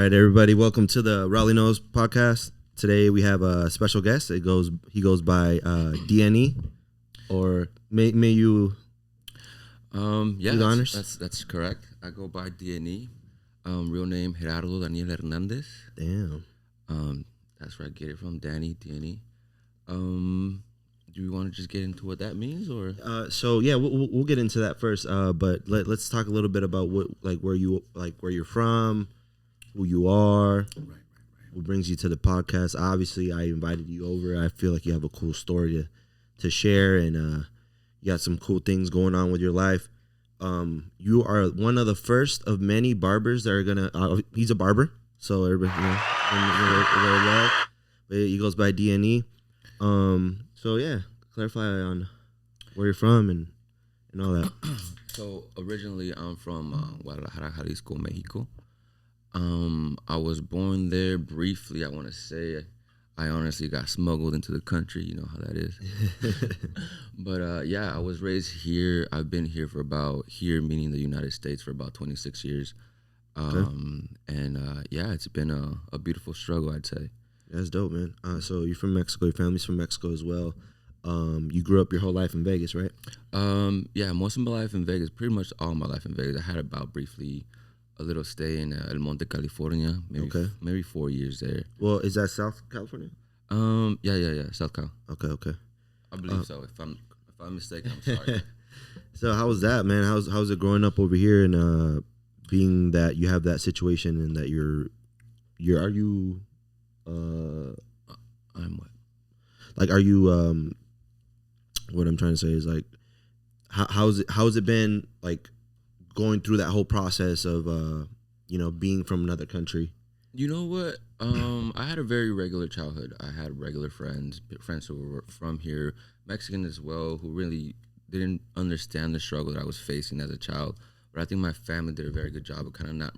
right, everybody, welcome to the RaulyKnows podcast. Today we have a special guest. He goes by DNE, or may you yeah, do the honors? that's correct. I go by DNE. Real name Gerardo Daniel Hernandez. Damn. That's where I get it from, Danny DNE. Do you want to just get into what that means, or? So yeah, we'll get into that first. But let's talk a little bit about where you're from, who you are. Right. What brings you to the podcast? Obviously, I invited you over. I feel like you have a cool story to share, and you got some cool things going on with your life. You are one of the first of many barbers that are gonna. He's a barber, so everybody, very well. But he goes by DNE. So yeah, clarify on where you're from and all that. So originally, I'm from Guadalajara, Jalisco, Mexico. I was born there briefly. I want to say I honestly got smuggled into the country. You know how that is. But yeah, I was raised here. I've been here meaning the United States, for about 26 years. And yeah, it's been a beautiful struggle, I'd say. That's dope, man. So you're from Mexico. Your family's from Mexico as well. You grew up your whole life in Vegas, right? Yeah, most of my life in Vegas. Pretty much all my life in Vegas. I had about briefly a little stay in El Monte, California. Maybe 4 years there. Well, is that South California? Yeah, South Cal. Okay. I believe so. If I'm mistaken, I'm sorry. So how was that, man? How's it growing up over here and being that you have that situation and that are you I'm what? Like, are you what I'm trying to say is, like, how's it been, like, going through that whole process of being from another country? You know what? I had a very regular childhood. I had regular friends who were from here, Mexican as well, who really didn't understand the struggle that I was facing as a child. But I think my family did a very good job of kind of not,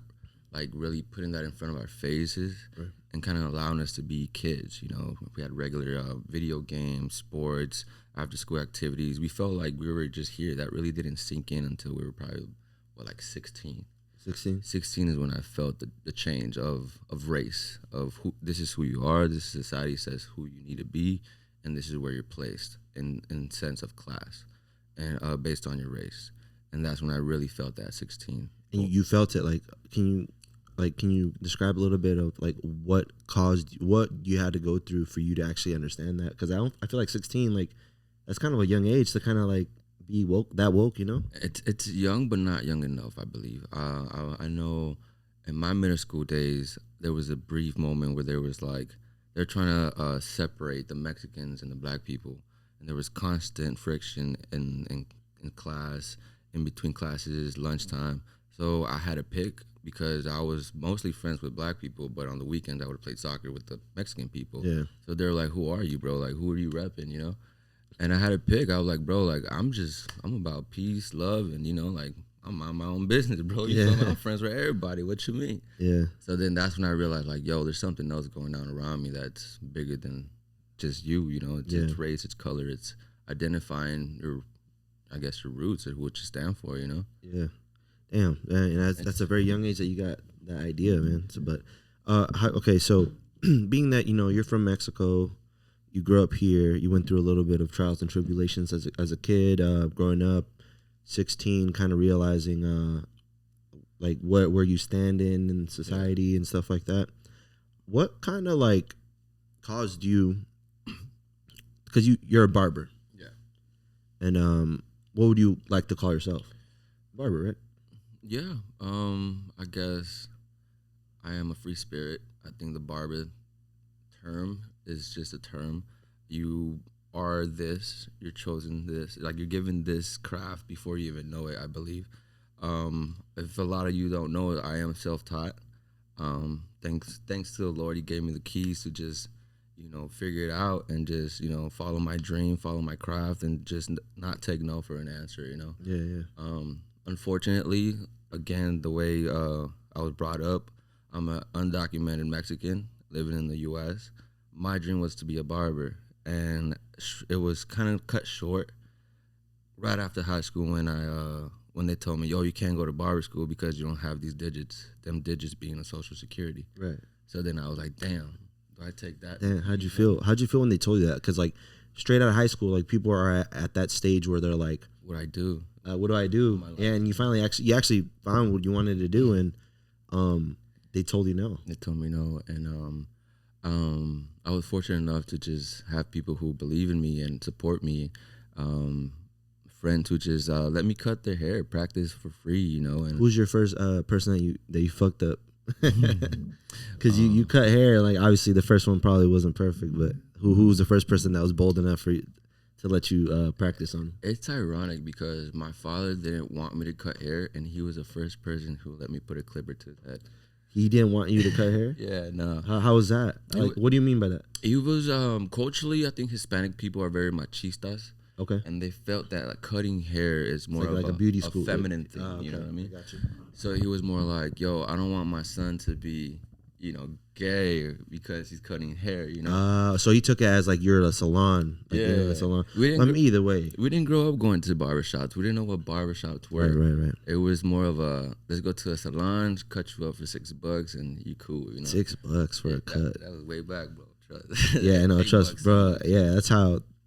like, really putting that in front of our faces. Right. And kind of allowing us to be kids. We had regular video games, sports, after school activities. We felt like we were just here. That really didn't sink in until we were probably, 16. 16? 16 is when I felt the change of race, of this is who you are, this society says who you need to be, and this is where you're placed in sense of class and based on your race. And that's when I really felt that at 16. And you felt it, like, can you describe a little bit of, like, what you had to go through for you to actually understand that? Because I feel like 16, like, that's kind of a young age to kind of, like, be woke. It's young, but not young enough, I believe. I know in my middle school days, there was a brief moment where there was, like, they're trying to separate the Mexicans and the black people. And there was constant friction in class, in between classes, lunchtime. So I had to pick, because I was mostly friends with black people, but on the weekends I would have played soccer with the Mexican people. Yeah. So they're like, "Who are you, bro? Like, who are you repping?" And I had to pick. I was like, "Bro, like, I'm about peace, love, and like, I'm on my own business, bro. You feel me? I'm friends with everybody. What you mean?" Yeah. So then that's when I realized, like, yo, there's something else going on around me that's bigger than just you. It's race, it's color, it's identifying your roots or what you stand for. Yeah. Damn, and that's a very young age that you got that idea, man. So, but so being that you're from Mexico, you grew up here, you went through a little bit of trials and tribulations as a kid, growing up, 16, kind of realizing like where you stand in society and stuff like that. What kind of, like, caused you? Because you're a barber, and what would you like to call yourself? Barber, right? Yeah, I guess I am a free spirit. I think the barber term is just a term. You are this, you're chosen this, like, you're given this craft before you even know it, I believe. If a lot of you don't know it, I am self-taught. Thanks to the Lord, He gave me the keys to just, figure it out and just, follow my dream, follow my craft, and just not take no for an answer, Yeah. Unfortunately, again, the way I was brought up, I'm an undocumented Mexican living in the U.S. My dream was to be a barber, and it was kind of cut short right after high school when when they told me, yo, you can't go to barber school because you don't have these digits, them digits being a social security. Right. So then I was like, damn, do I take that? Damn, how'd you feel? How'd you feel when they told you that? Because like straight out of high school, like people are at that stage where they're like, What I do? What do I do? And you finally actually found what you wanted to do, and they told you no. They told me no, and I was fortunate enough to just have people who believe in me and support me. Friends who just let me cut their hair, practice for free, you know. And who's your first person that you fucked up? Because you cut hair, like obviously the first one probably wasn't perfect, but who was the first person that was bold enough for you to let you practice on? It's ironic because my father didn't want me to cut hair, and he was the first person who let me put a clipper to his head. He didn't want you to cut hair? Yeah, no. How was that? Like, what do you mean by that? He was culturally, I think Hispanic people are very machistas. Okay. And they felt that like cutting hair is more of a beauty school, feminine thing. Okay. You know what I mean? I got you. So he was more like, yo, I don't want my son to be, you know, gay because he's cutting hair, you know? So he took it as like you're a salon. Like, yeah. You're a salon. Either way. We didn't grow up going to barbershops. We didn't know what barbershops were. Right. It was more of a, let's go to a salon, cut you up for $6 and you cool, you know? $6 for a cut. That was way back, bro. Trust. Yeah, no, trust, bro. Yeah,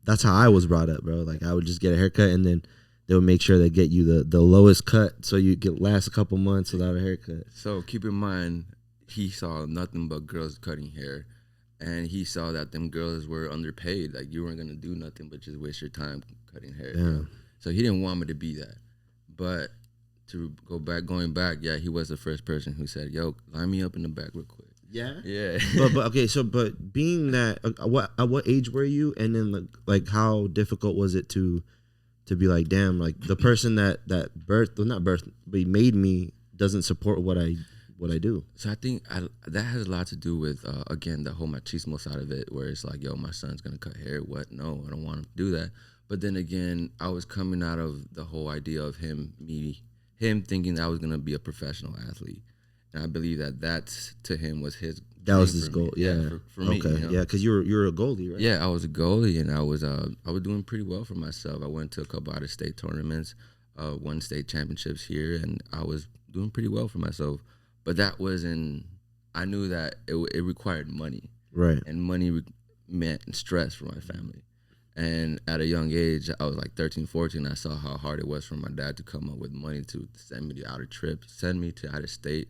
that's how I was brought up, bro. Like I would just get a haircut and then they would make sure they get you the lowest cut so you could last a couple months without a haircut. So keep in mind, he saw nothing but girls cutting hair, and he saw that them girls were underpaid. Like you weren't gonna do nothing but just waste your time cutting hair. Yeah. You know? So he didn't want me to be that. But going back, yeah, he was the first person who said, "Yo, line me up in the back real quick." Yeah. Yeah. but okay, but being that at what age were you, and then like how difficult was it to be like, damn, like the person that made me doesn't support what I do. So I think that has a lot to do with again the whole machismo side of it, where it's like, yo, my son's gonna cut hair. What? No, I don't want him to do that. But then again, I was coming out of the whole idea of him thinking that I was gonna be a professional athlete. And I believe that's to him was his. That was his goal. Yeah, for me. Okay. You know? Yeah, because you're a goalie, right? Yeah, I was a goalie, and I was doing pretty well for myself. I went to a couple out of state tournaments, won state championships here, and I was doing pretty well for myself. But that wasn't. I knew that it required money, right? And money meant stress for my family. And at a young age, I was like 13, 14. I saw how hard it was for my dad to come up with money to send me to out of state.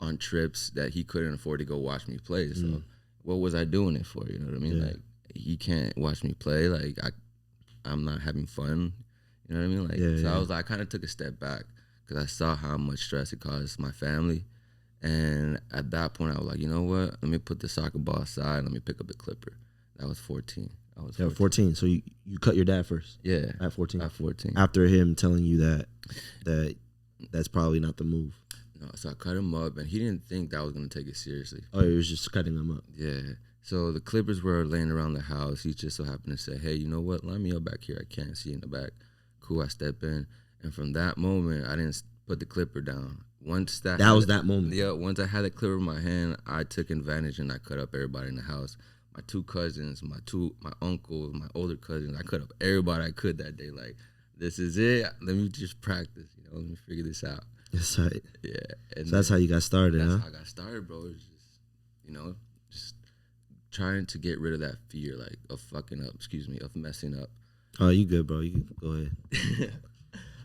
On trips that he couldn't afford to go watch me play. So what was I doing it for? You know what I mean? Yeah. Like he can't watch me play. Like I'm not having fun. You know what I mean? Like so I kind of took a step back because I saw how much stress it caused my family. And at that point I was like, you know what? Let me put the soccer ball aside. Let me pick up the clipper. That was 14. I was 14. So you cut your dad first? Yeah. At 14? At 14. After him telling you that's probably not the move. No, so I cut him up, and he didn't think that I was going to take it seriously. Oh, he was just cutting them up. Yeah. So the clippers were laying around the house. He just so happened to say, hey, you know what? Line me up back here. I can't see you in the back. Cool, I step in. And from that moment, I didn't put the clipper down. That was that moment. Yeah, once I had the clipper in my hand, I took advantage, and I cut up everybody in the house. My two cousins, my uncles, my older cousins. I cut up everybody I could that day. Like, this is it. Let me just practice. You know, let me figure this out. That's right. Yeah. And so that's how you got started, That's how I got started, bro. It was just, just trying to get rid of that fear, like, of messing up. Oh, you good, bro. You can go ahead.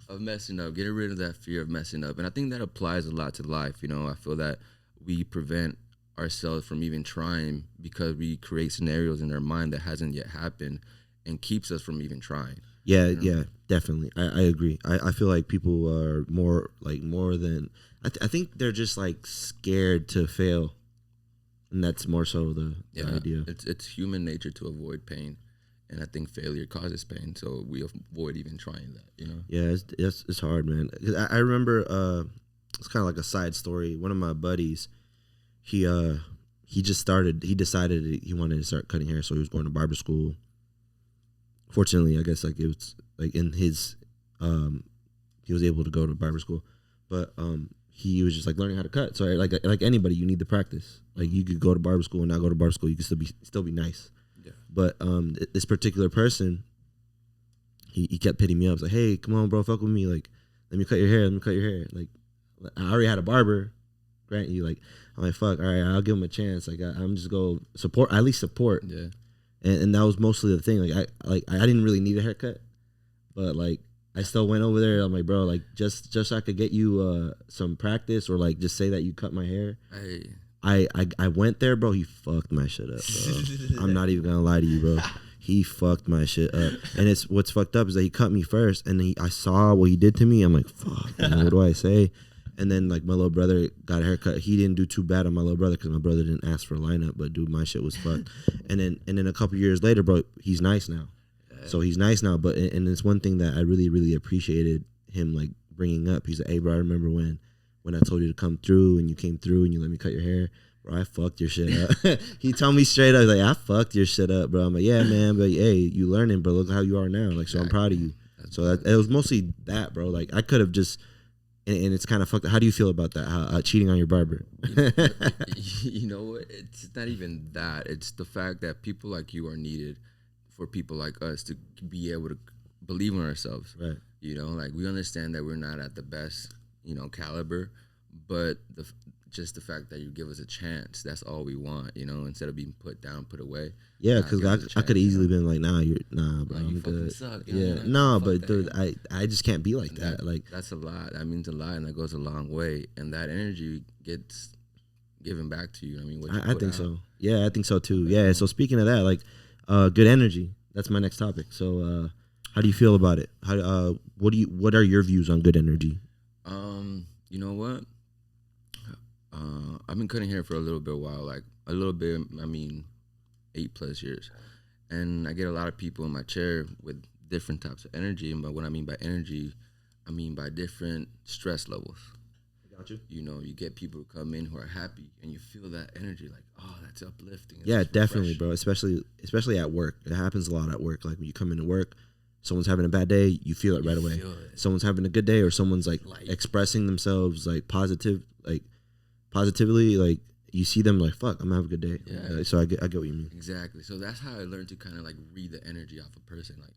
Of messing up, getting rid of that fear of messing up. And I think that applies a lot to life, I feel that we prevent ourselves from even trying because we create scenarios in our mind that hasn't yet happened and keeps us from even trying. Yeah, yeah, definitely. I agree. I feel like people are more than I think they're just like scared to fail, and that's more so the idea. It's human nature to avoid pain, and I think failure causes pain, so we avoid even trying that. Yeah, it's hard, man. I remember it's kind of like a side story. One of my buddies, he decided he wanted to start cutting hair, so he was going to barber school. Fortunately, I guess like it was like in his he was able to go to barber school, but he was just like learning how to cut. So like anybody, you need to practice. Like you could go to barber school and not go to barber school, you could still be nice. Yeah. But this particular person, he kept hitting me up. He's like, hey, come on, bro, fuck with me. Like let me cut your hair. Let me cut your hair. Like, I already had a barber. Grant you, like, I'm like, fuck, all right, I'll give him a chance. Like, I'm just go support, at least support. Yeah. And that was mostly the thing. I didn't really need a haircut, but like I still went over there. I'm like, bro, like just so I could get you some practice, or like just say that you cut my hair. I went there, bro. He fucked my shit up, bro. I'm not even gonna lie to you, bro. He fucked my shit up. And it's what's fucked up is that he cut me first, and I saw what he did to me. I'm like, fuck, man, what do I say? And then like my little brother got a haircut. He didn't do too bad on my little brother because my brother didn't ask for a lineup. But dude, my shit was fucked. And then a couple years later, bro, he's nice now. So he's nice now. But and it's one thing that I really, really appreciated him like bringing up. He's like, hey, bro, I remember when I told you to come through and you came through and you let me cut your hair. Bro, I fucked your shit up. He told me straight up, like, I fucked your shit up, bro. I'm like, yeah, man, but hey, you learning, bro. Look how you are now. Like, so I'm proud of you. So it was mostly that, bro. Like, I could have just, and it's kind of fucked up. How do you feel about that? How, cheating on your barber? You know what? It's not even that. It's the fact that people like you are needed for people like us to be able to believe in ourselves. Right. You know, like we understand that we're not at the best, caliber, but just the fact that you give us a chance, that's all we want, instead of being put down, put away. Yeah, because I could have easily been like, nah, bro, I'm good. Suck, yeah, no, but dude, I just can't be like that. Like, that's a lot. That means a lot, and that goes a long way. And that energy gets given back to you. I mean, I think so. Yeah, I think so too. Yeah. So speaking of that, like, good energy. That's my next topic. So, how do you feel about it? What are your views on good energy? You know what? I've been cutting hair for a little bit while, like a little bit. I mean, 8+ years, and I get a lot of people in my chair with different types of energy. But what I mean by energy, I mean by different stress levels. I got you. You get people who come in who are happy, and you feel that energy, like, oh, that's uplifting. Yeah, definitely, bro. Especially at work. It happens a lot at work. Like when you come into work, someone's having a bad day, you feel it right away. Someone's having a good day, or someone's like expressing themselves like positively, like you see them like, fuck, I'm gonna have a good day. Yeah. So I get what you mean. Exactly. So that's how I learned to kind of like read the energy off a person, like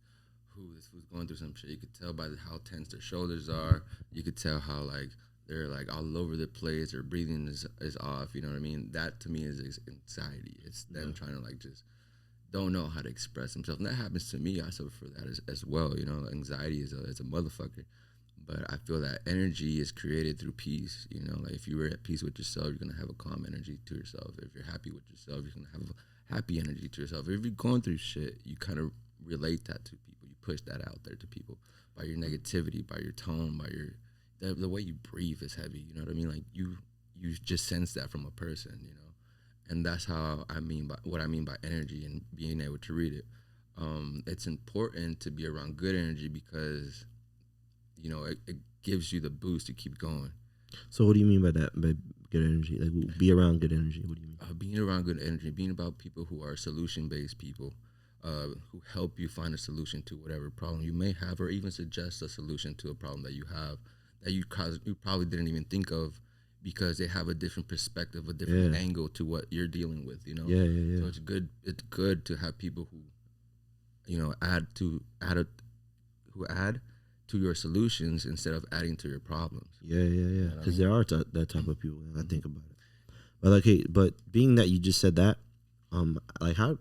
this who's going through some shit. You could tell by how tense their shoulders are. You could tell how like they're like all over the place. Their breathing is off. You know what I mean? That to me is anxiety. It's them trying to like just don't know how to express themselves. And that happens to me. I suffer for that as well. Anxiety is a motherfucker. But I feel that energy is created through peace. Like if you were at peace with yourself, you're going to have a calm energy to yourself. If you're happy with yourself, you're going to have a happy energy to yourself. If you're going through shit, you kind of relate that to people. You push that out there to people by your negativity, by your tone, by the way you breathe is heavy. You know what I mean? Like you just sense that from a person, And that's how what I mean by energy and being able to read it. It's important to be around good energy because it gives you the boost to keep going. So what do you mean by that, by good energy? Like, be around good energy. What do you mean? Being around good energy, being about people who are solution-based people, who help you find a solution to whatever problem you may have, or even suggest a solution to a problem that you have that you probably didn't even think of because they have a different perspective, a different angle to what you're dealing with, Yeah. So it's good to have people who, add to your solutions instead of adding to your problems. Yeah. Because there are that type of people. I think about it. But like, hey, but being that you just said that, like how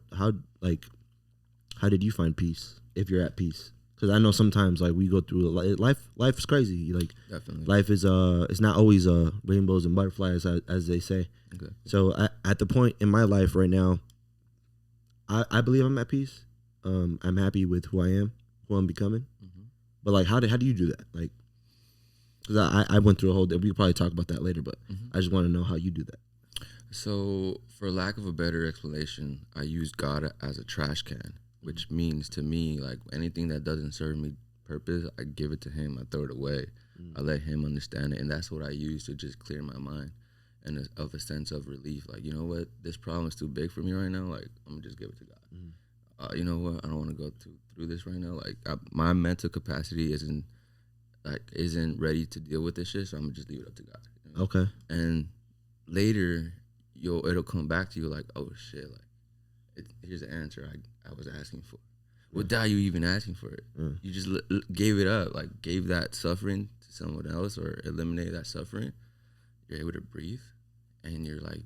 did you find peace if you're at peace? Because I know sometimes like we go through life is crazy. Like definitely, life is it's not always rainbows and butterflies as they say. Okay. So at the point in my life right now, I believe I'm at peace. I'm happy with who I am, who I'm becoming. Mm-hmm. But like, how do you do that? Like, because I went through a whole day. We could probably talk about that later, but I just want to know how you do that. So, for lack of a better explanation, I use God as a trash can, which means to me, like anything that doesn't serve me purpose, I give it to Him. I throw it away. I let Him understand it, and that's what I use to just clear my mind and of a sense of relief. Like, you know what, this problem is too big for me right now. Like, I'm gonna just give it to God. You know what, I don't want to go through this right now. Like, my mental capacity isn't ready to deal with this shit, so I'm gonna just leave it up to God. Okay. And later, it'll come back to you like, oh shit, like here's the answer I was asking for. What are you even asking for it? You just gave it up, like gave that suffering to someone else or eliminate that suffering, you're able to breathe, and you're like,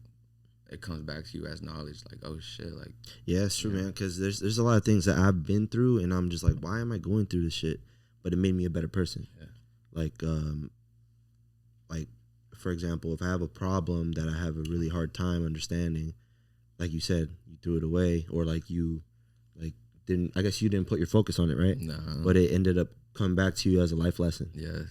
it comes back to you as knowledge, like, oh shit, like. Yeah, it's true, man. Because there's a lot of things that I've been through, and I'm just like, why am I going through this shit? But it made me a better person. Yeah. Like, for example, if I have a problem that I have a really hard time understanding, like you said, you threw it away, or like you, like didn't. I guess you didn't put your focus on it, right? No. But it ended up coming back to you as a life lesson. Yes.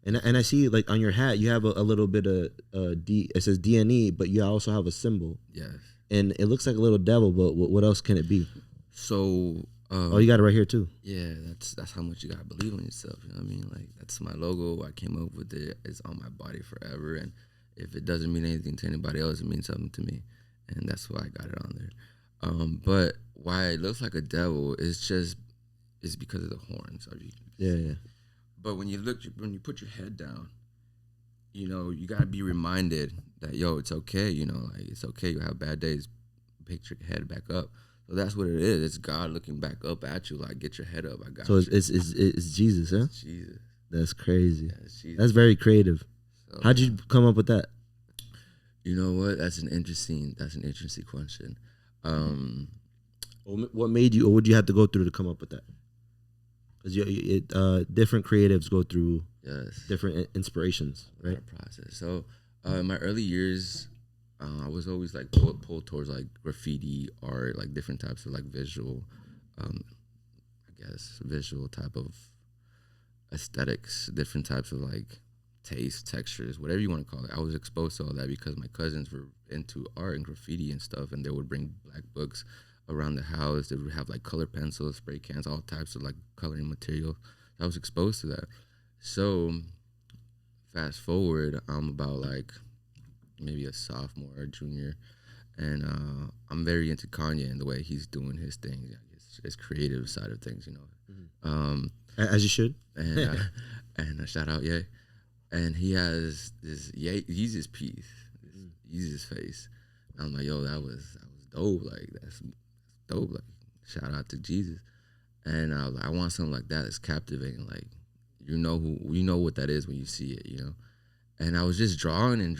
And I see, like, on your hat, you have a little bit of it says DNE, but you also have a symbol. Yes. And it looks like a little devil, but what else can it be? So. Oh, you got it right here too. Yeah, that's how much you gotta believe in yourself. You know what I mean? Like, that's my logo. I came up with it. It's on my body forever. And if it doesn't mean anything to anybody else, it means something to me. And that's why I got it on there. But why it looks like a devil is because of the horns. Yeah. But when you put your head down, you know, you gotta be reminded that, yo, it's okay. You know, like, it's okay. You have bad days. Pick your head back up. So that's what it is. It's God looking back up at you, like, get your head up. I got you. So it's Jesus, huh? It's Jesus. That's crazy. Yeah, it's Jesus. That's very creative. So, how'd you come up with that? You know what? That's an interesting question. What made you, or what did you have to go through to come up with that? Because different creatives go through different inspirations, right? Process. So in my early years, I was always like pulled towards like graffiti art, like different types of like visual, visual type of aesthetics, different types of like taste, textures, whatever you want to call it. I was exposed to all that because my cousins were into art and graffiti and stuff, and they would bring black books around the house. They would have like color pencils, spray cans, all types of like coloring material. I was exposed to that. So fast forward, I'm about like maybe a sophomore or junior, and I'm very into Kanye and the way he's doing his thing, his creative side of things, you know. Mm-hmm. As you should. And shout out Ye. And he has this Yeezus piece, Yeezus face. And I'm like, yo, that was dope. Like, that's dope. Like, shout out to Jesus. And I was like, I want something like that that's captivating. Like, you know what that is when you see it, you know. And I was just drawing. And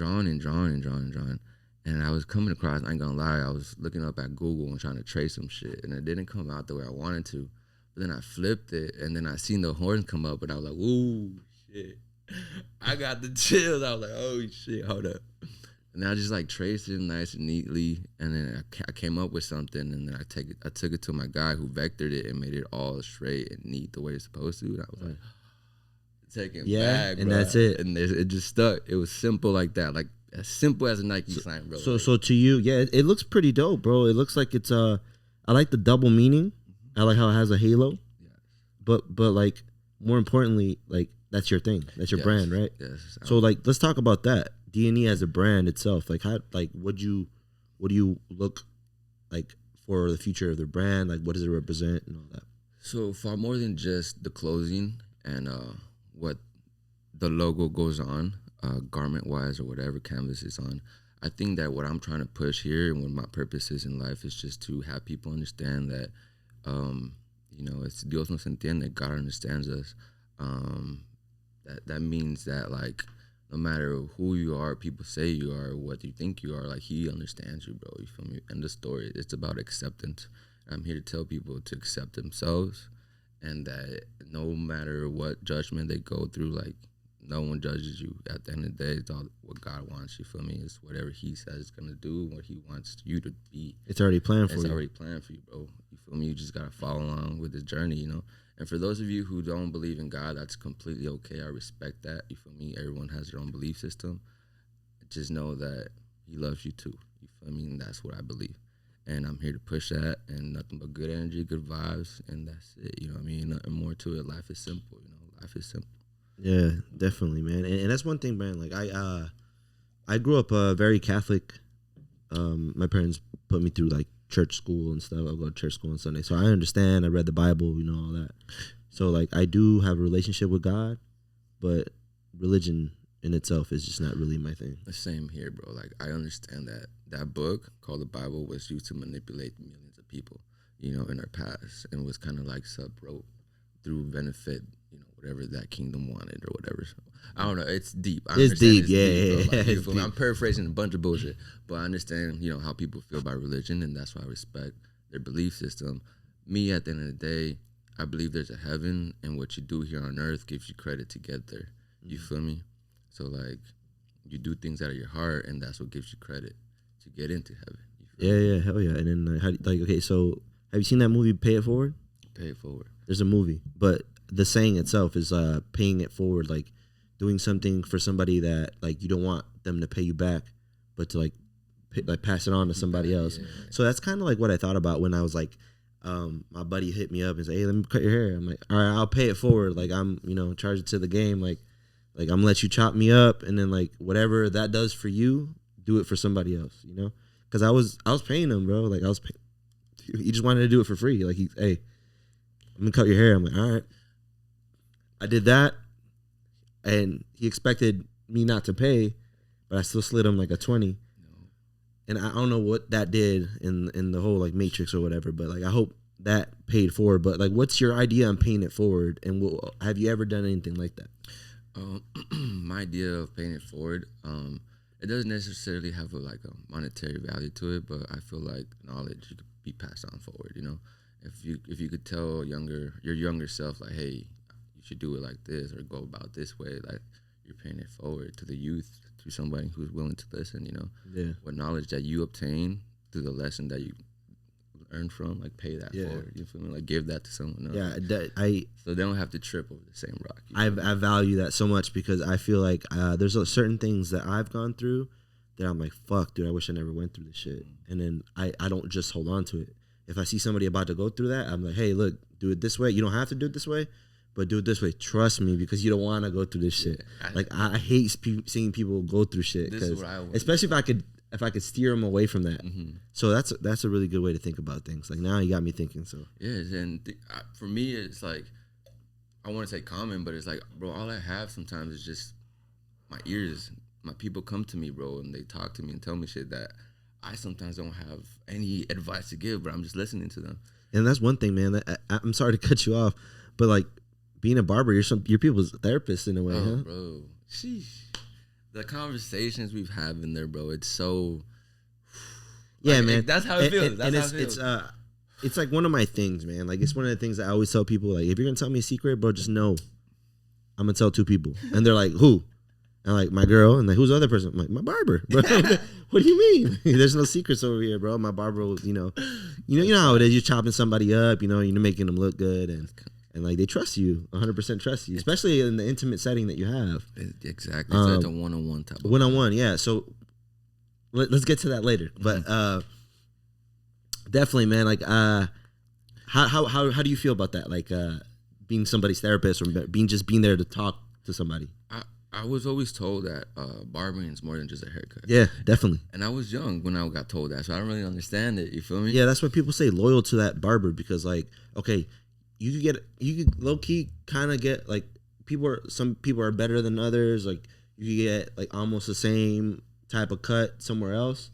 I was coming across, I ain't gonna lie, I was looking up at Google and trying to trace some shit. And it didn't come out the way I wanted to. But then I flipped it, and then I seen the horns come up, and I was like, ooh, shit. I got the chills. I was like, oh, shit, hold up. And I just like traced it nice and neatly. And then I came up with something, and then I took it to my guy who vectored it and made it all straight and neat the way it's supposed to. And I was like, taking back, and bro. that's it. And it just stuck. It was simple like that, like as simple as a Nike sign, bro. So to you, yeah, it looks pretty dope, bro. It looks like it's I like the double meaning. I like how it has a halo. Yes. But like, more importantly, like, that's your thing. That's your brand, right? Yes. So like, let's talk about that. D&E as a brand itself. Like, how, like, what do you look like for the future of the brand? Like, what does it represent and all that? So far more than just the clothing and what the logo goes on, garment wise or whatever canvas is on. I think that what I'm trying to push here and what my purpose is in life is just to have people understand that, you know, it's Dios Nos Entiende, God understands us. That means that, like, no matter who you are, people say you are, what you think you are, like, he understands you, bro. You feel me? End of story. It's about acceptance. I'm here to tell people to accept themselves, and that no matter what judgment they go through, like, no one judges you. At the end of the day, it's all what God wants. You feel me? It's whatever He says it's gonna do, what He wants you to be. It's already planned for you. It's already planned for you, bro. You feel me? You just gotta follow along with this journey, you know. And for those of you who don't believe in God, that's completely okay. I respect that. You feel me? Everyone has their own belief system. Just know that He loves you too. You feel me? And that's what I believe. And I'm here to push that, and nothing but good energy, good vibes, and that's it. You know what I mean? Nothing more to it. Life is simple. You know, life is simple. Yeah, definitely, man. And that's one thing, man. Like, I grew up very Catholic. My parents put me through, like, church school and stuff. I go to church school on Sunday, so I understand. I read the Bible, you know, all that. So, like, I do have a relationship with God, but religion in itself is just not really my thing. The same here, bro. Like, I understand that book called the Bible was used to manipulate millions of people, you know, in our past, and was kind of like sub-rope through benefit, you know, whatever that kingdom wanted or whatever. So, I don't know. It's deep. It's deep. Yeah. Like, It's deep. I'm paraphrasing a bunch of bullshit, but I understand, how people feel about religion, and that's why I respect their belief system. Me, at the end of the day, I believe there's a heaven, and what you do here on earth gives you credit to get there. You feel me? So, like, you do things out of your heart, and that's what gives you credit to get into heaven. Yeah, hell yeah. And then, okay, so have you seen that movie, Pay It Forward? Pay it forward. There's a movie, but the saying itself is paying it forward, like doing something for somebody that like you don't want them to pay you back, but to like pass it on to somebody else. Yeah. So that's kind of like what I thought about when I was like, my buddy hit me up and said, "Hey, let me cut your hair." I'm like, "All right, I'll pay it forward. Like I'm, charge it to the game. Like I'm gonna let you chop me up, and then like whatever that does for you, do it for somebody else. Because I was paying him, bro. Like he just wanted to do it for free. Like hey, I'm gonna cut your hair. I'm like, all right. I did that, and he expected me not to pay, but I still slid him like a 20. And I don't know what that did in the whole like Matrix or whatever, but like I hope that paid forward. But like, what's your idea on paying it forward? And have you ever done anything like that? My idea of paying it forward, it doesn't necessarily have a monetary value to it, but I feel like knowledge could be passed on forward. If you could tell your younger self, like, hey, you should do it like this or go about this way, like you're paying it forward to the youth, to somebody who's willing to listen. Yeah. What knowledge that you obtain through the lesson that you learn from, like pay that forward. You feel me? Like give that to someone else. Yeah, so they don't have to trip over the same rock. I value that so much because I feel like there's certain things that I've gone through that I'm like, fuck, dude, I wish I never went through this shit. And then I don't just hold on to it. If I see somebody about to go through that, I'm like, hey, look, do it this way. You don't have to do it this way, but do it this way. Trust me, because you don't want to go through this shit. I hate seeing people go through shit. This is what I want. Especially if I could steer them away from that. Mm-hmm. So that's a really good way to think about things. Like now you got me thinking. So yeah, and for me, it's like I want to say common, but it's like, bro, all I have sometimes is just my ears. My people come to me, bro, and they talk to me and tell me shit that I sometimes don't have any advice to give, but I'm just listening to them. And that's one thing, man. I'm sorry to cut you off, but like being a barber, you're people's therapist in a way, huh? Bro, sheesh. The conversations we've had in there, bro, it's so. Yeah, man. That's how it feels. That's how it feels. It's like one of my things, man. Like it's one of the things that I always tell people. Like if you're gonna tell me a secret, bro, just know I'm gonna tell two people, and they're like, who? And like my girl, and like who's the other person? I'm like my barber. Bro. What do you mean? There's no secrets over here, bro. My barber will, you know how it is. You're chopping somebody up, you're making them look good, and like they trust you, 100% trust you, especially in the intimate setting that you have. Exactly. It's like a one-on-one type. One-on-one, yeah. So let's get to that later, but definitely, man. Like, how do you feel about that? Like, being somebody's therapist or being there to talk to somebody. I was always told that barbering is more than just a haircut. Yeah, definitely. And I was young when I got told that, so I don't really understand it. You feel me? Yeah, that's why people say loyal to that barber, because like, okay, you could low key kind of get like some people are better than others. Like you get like almost the same type of cut somewhere else,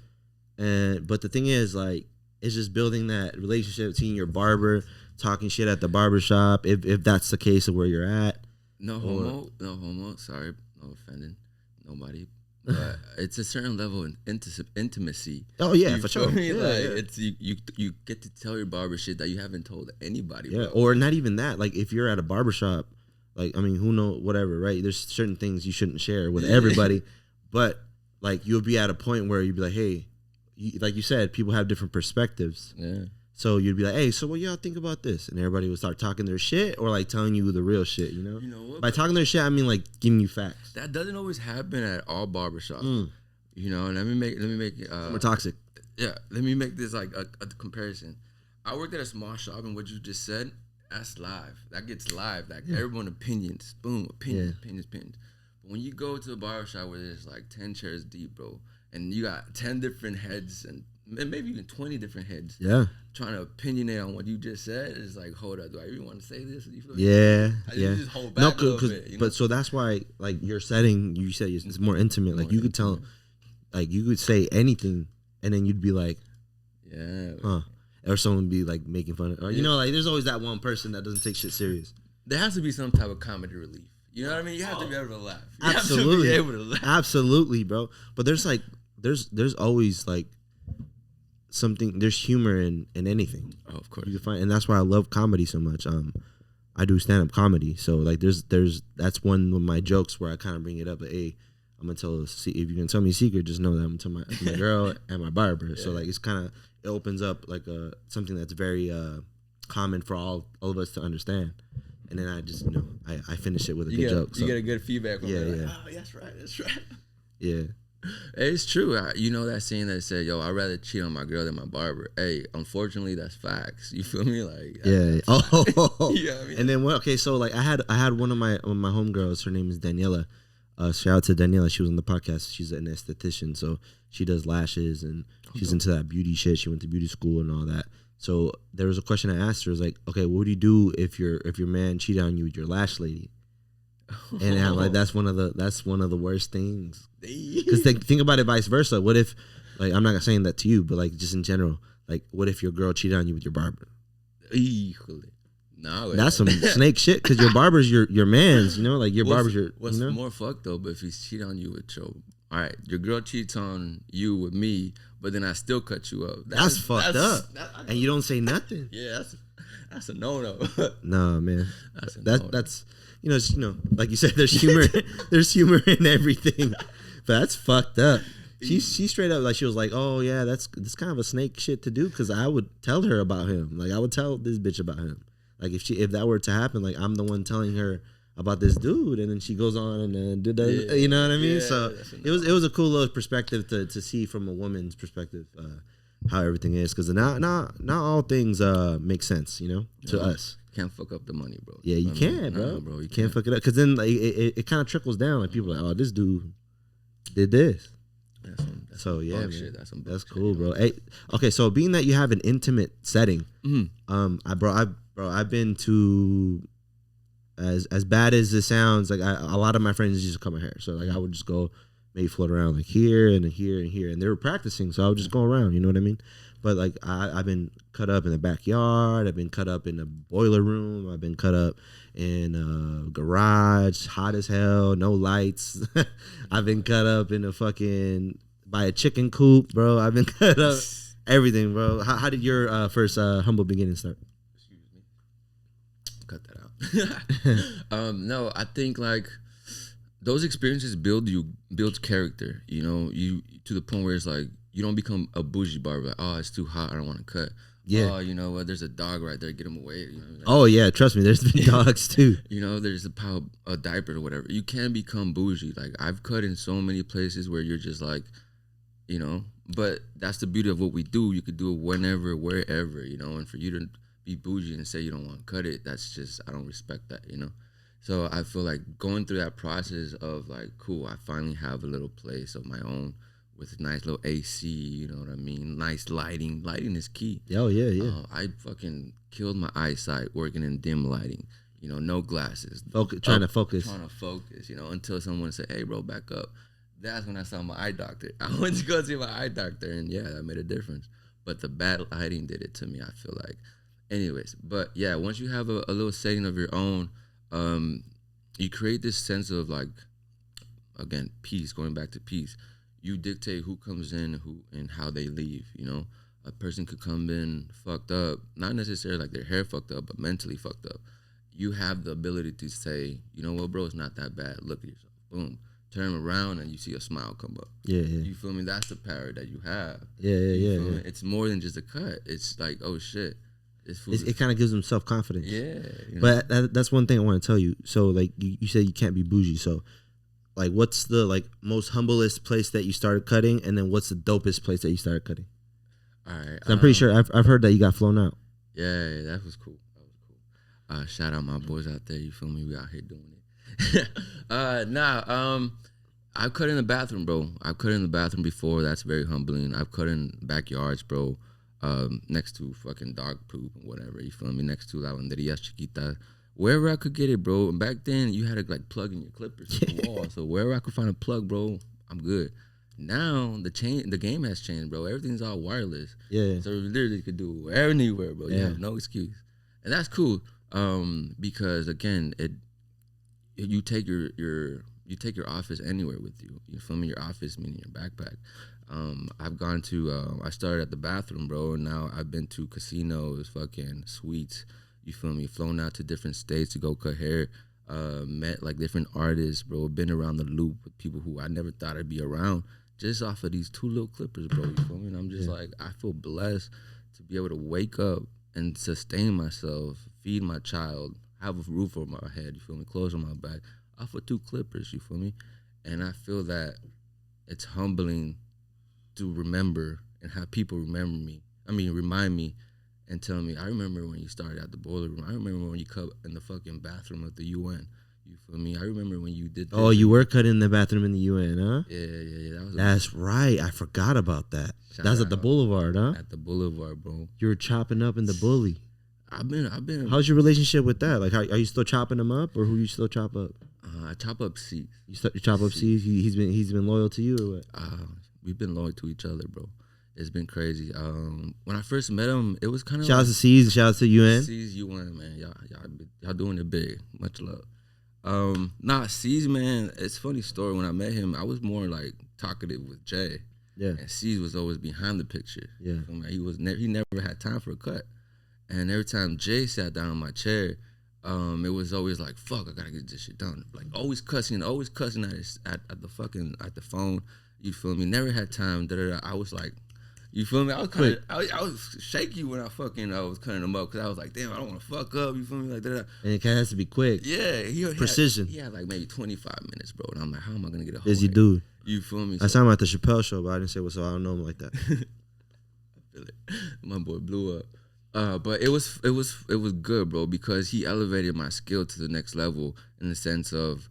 but the thing is like it's just building that relationship between your barber, talking shit at the barber shop if that's the case of where you're at. No homo. Sorry, no offending nobody. But it's a certain level of intimacy. Oh yeah, you for sure. Me? Yeah, like yeah. it's you get to tell your barber shit that you haven't told anybody. Yeah, bro. or not even that. Like if you're at a barber shop, like I mean, who knows, whatever, right? There's certain things you shouldn't share with everybody, but like you'll be at a point where you'd be like, hey, like you said, people have different perspectives. Yeah. So you'd be like, hey, so what y'all think about this? And everybody would start talking their shit or like telling you the real shit, you know? You know what? By talking their shit, I mean like giving you facts. That doesn't always happen at all barbershops. You know, let me make more toxic. Yeah, let me make this like a comparison. I worked at a small shop, and what you just said, that's live. That gets live. Like everyone opinions, boom, opinions. But when you go to a barbershop where there's like 10 chairs deep, bro, and you got 10 different heads and maybe even 20 different heads. Yeah. Trying to opinionate on what you just said is like, hold up, do I really want to say this? You feel yeah. You just hold back a little bit. But so that's why, like your setting, you said it's more intimate. Like you could tell, like you could say anything, and then you'd be like, yeah, huh? Or someone would be like making fun of, or like there's always that one person that doesn't take shit serious. there has to be some type of comedy relief. You know what I mean? You have to be able to laugh. You Absolutely. have to be able to laugh. Absolutely, bro. But there's like there's always like something. There's humor in anything. Oh, of course. You can find, and that's why I love comedy so much. I do stand up comedy, so like there's that's one of my jokes where I kind of bring it up. Like, hey, I'm gonna tell if you can tell me a secret, just know that I'm gonna tell my girl and my barber. Yeah. So like it's kind of, it opens up like something that's very common for all of us to understand. And then I just, I finish it with a good joke. You get a good feedback from it. Like, oh, that's right. Yeah. It's true. You know that saying that said, yo, I'd rather cheat on my girl than my barber. Hey, unfortunately, that's facts. You feel me? Like, yeah. Oh. Yeah. I mean, and then, so like I had one of my homegirls. Her name is Daniela. Shout out to Daniela. She was on the podcast. She's an esthetician, so she does lashes and she's into that beauty shit. She went to beauty school and all that. So there was a question I asked her. It was like, okay, what do you do if your man cheated on you with your lash lady? And I'm like, that's one of the worst things. Because think about it vice versa. What if, like, I'm not saying that to you, but like just in general, like, what if your girl cheated on you with your barber? No, that's some snake shit. Because your barber's your man's, like your barber's your. What's more fucked though? But if he's cheating on you with your, all right, your girl cheats on you with me, but then I still cut you up. That's fucked up. And you don't say nothing. Yeah, that's a no. No, man. That's like you said, there's humor. There's humor in everything. But that's fucked up. She straight up, like, she was like, oh yeah, that's kind of a snake shit to do, because I would tell her about him. Like, I would tell this bitch about him. Like, if that were to happen, like, I'm the one telling her about this dude, and then she goes on and did that. You know what I mean? Yeah, so it was a cool little perspective to see from a woman's perspective, how everything is, because not all things make sense, to us. Can't fuck up the money, bro. Yeah, you can't, bro. Nah, bro. You can't fuck it up, because then like, it kind of trickles down. Like, people are like, oh, this dude did this. That's so yeah, man. Shit. That's cool, bro. Hey, okay, so being that you have an intimate setting, I've been to, as bad as it sounds, like a lot of my friends used to cut my hair. So like I would just go maybe float around like here and here and here, and they were practicing, so I would just go around. You know what I mean? But like I've been cut up in the backyard. I've been cut up in the boiler room. I've been cut up in a garage, hot as hell, no lights. I've been cut up in by a chicken coop, bro. I've been cut up everything, bro. How did your first humble beginning start? Excuse me. Cut that out. No, I think like those experiences builds character. You to the point where it's like you don't become a bougie barber. Like, oh, it's too hot, I don't want to cut. Yeah. Oh, you know what? There's a dog right there. Get him away. Like, oh yeah, trust me. There's been dogs too. There's a diaper or whatever. You can become bougie. Like I've cut in so many places where you're just like, But that's the beauty of what we do. You could do it whenever, wherever. And for you to be bougie and say you don't want to cut it, that's just, I don't respect that. So I feel like going through that process of like, cool, I finally have a little place of my own with a nice little AC, you know what I mean? Nice lighting. Lighting is key. Oh, yeah. I fucking killed my eyesight working in dim lighting. No glasses. Trying to focus. Until someone said, hey, bro, back up. That's when I saw my eye doctor. I went to go see my eye doctor, and yeah, that made a difference. But the bad lighting did it to me, I feel like. Anyways, but yeah, once you have a little setting of your own, you create this sense of like, again, peace, going back to peace. You dictate who comes in, who and how they leave. A person could come in fucked up, not necessarily like their hair fucked up, but mentally fucked up. You have the ability to say, you know what, bro, it's not that bad. Look at yourself. Boom. Turn around and you see a smile come up. Yeah. You feel me? That's the power that you have. Yeah. It's more than just a cut. It's like, oh shit. It kind of gives them self-confidence. Yeah. But that's one thing I want to tell you. So like you said you can't be bougie. So like what's the like most humblest place that you started cutting, and then what's the dopest place that you started cutting? All right. I'm pretty sure I've heard that you got flown out. Yeah, that was cool. Shout out my boys out there. You feel me? We out here doing it. I've cut in the bathroom, bro. I've cut in the bathroom before. That's very humbling. I've cut in backyards, bro. Next to fucking dog poop and whatever. You feel me? Next to lavanderias chiquitas. Wherever I could get it, bro. And back then, you had to like plug in your clippers to the wall. So wherever I could find a plug, bro, I'm good. Now the game has changed, bro. Everything's all wireless. Yeah. So you literally could do it anywhere, bro. You have no excuse, and that's cool. Because again, you take your office anywhere with you. You feel me? Your office meaning your backpack. I've gone to I started at the bathroom, bro, and now I've been to casinos, fucking suites. You feel me? Flown out to different states to go cut hair. Met like different artists, bro. Been around the loop with people who I never thought I'd be around, just off of these 2 little clippers, bro. You feel me? And I'm just like, I feel blessed to be able to wake up and sustain myself, feed my child, have a roof over my head, you feel me, clothes on my back, off of 2 clippers, you feel me? And I feel that it's humbling to remember and have people remind me and tell me, I remember when you started at the boiler room. I remember when you cut in the fucking bathroom of the UN. You feel me? I remember when you did this. Oh, you were cutting in the bathroom in the UN, huh? Yeah. That's right. I forgot about that. That's at the Boulevard, huh? At the Boulevard, bro. You were chopping up in the bully. I've been. How's your relationship with that? Like, are you still chopping them up, or who you still chop up? I chop up C's. You chop up C's. He's been loyal to you, or what? We've been loyal to each other, bro. It's been crazy. When I first met him, it was kind of shout out to C's, shout out to UN. C's, UN, man. Y'all doing it big. Much love. C's, man. It's a funny story. When I met him, I was more like talkative with Jay. Yeah. And C's was always behind the picture. Yeah. He never had time for a cut. And every time Jay sat down in my chair, it was always like, fuck, I gotta get this shit done. Like always cussing at the phone. You feel me? Never had time. I was like, you feel me? I was shaky when I was cutting them up because I was like, damn, I don't want to fuck up. You feel me? Like that. And it has to be quick. Yeah, precision. He had like maybe 25 minutes, bro. And I'm like, how am I gonna get a whole busy dude? You feel me? I saw him at the Chappelle show, but I didn't say what's up. I don't know him like that. I feel it. My boy blew up. But it was good, bro, because he elevated my skill to the next level in the sense of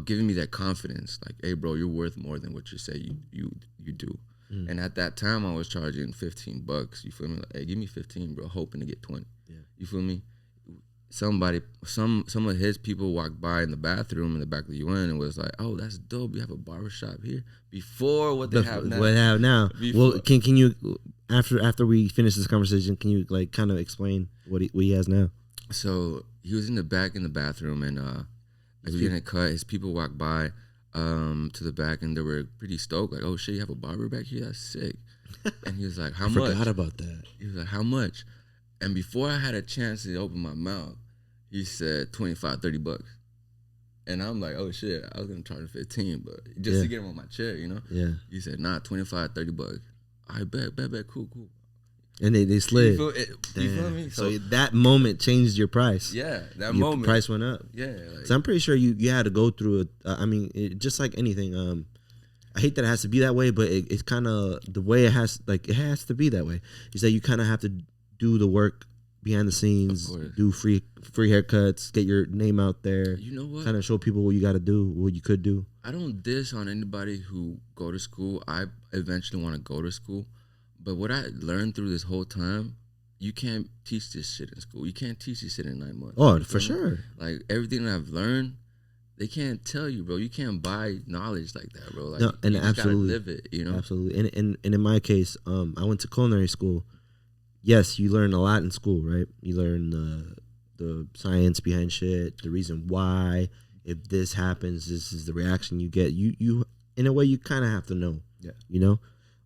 giving me that confidence. Like, hey, bro, you're worth more than what you say you do. Mm. And at that time, I was charging $15. You feel me? Like, hey, give me 15, bro, hoping to get 20. Yeah. You feel me? Some of his people walked by in the bathroom in the back of the UN and was like, oh, that's dope. You have a barbershop here? Before what they have now. What they have now. Before. Well, can you, after we finish this conversation, can you like kind of explain what he has now? So he was in the bathroom and as we didn't cut, his people walked by to the back and they were pretty stoked. Like, oh shit, you have a barber back here? That's sick. And he was like, how much? I forgot about that. He was like, how much? And before I had a chance to open my mouth, he said $25-$30. And I'm like, oh shit, I was gonna charge him 15, but just to get him on my chair, you know? Yeah. He said, nah, $25-$30. I bet, cool. And they slid. You feel me? So that moment changed your price. Yeah, your moment. Price went up. Yeah. Like, so I'm pretty sure you had to go through it. Just like anything. I hate that it has to be that way, but it's kind of the way it has to be that way. Is that you kind of have to do the work behind the scenes, do free haircuts, get your name out there. You know what? Kind of show people what you got to do, what you could do. I don't dish on anybody who go to school. I eventually want to go to school. But what I learned through this whole time, you can't teach this shit in school. You can't teach this shit in 9 months. Oh, for sure. Like, everything that I've learned, they can't tell you, bro. You can't buy knowledge like that, bro. Like, no, and you just gotta live it, you know? Absolutely. And in my case, I went to culinary school. Yes, you learn a lot in school, right? You learn the science behind shit, the reason why. If this happens, this is the reaction you get. You in a way, you kind of have to know. Yeah. You know?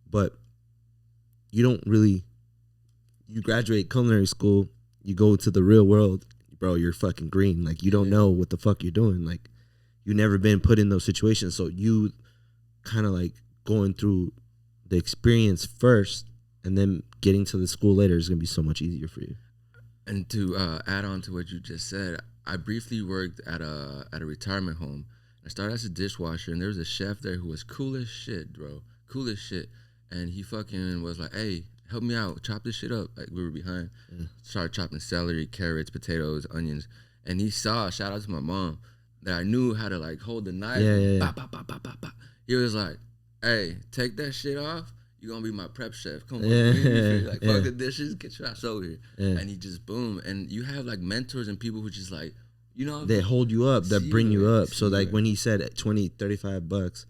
But you don't really, you graduate culinary school, you go to the real world, bro, you're fucking green. Like, you don't know what the fuck you're doing. Like, you've never been put in those situations. So you kind of like going through the experience first and then getting to the school later is going to be so much easier for you. And to add on to what you just said, I briefly worked at a retirement home. I started as a dishwasher, and there was a chef there who was cool as shit, bro. Cool as shit. And he fucking was like, hey, help me out. Chop this shit up. Like, we were behind. Yeah. Started chopping celery, carrots, potatoes, onions. And he saw, shout out to my mom, that I knew how to, like, hold the knife. Yeah. Bop, bop, bop, bop, bop, bop. He was like, hey, take that shit off. You're going to be my prep chef. Come on. Like, fuck the dishes. Get your ass over here. Yeah. And he just, boom. And you have, like, mentors and people who just, like, you know. They hold you up. That bring you up. So, like, when he said $20-$35,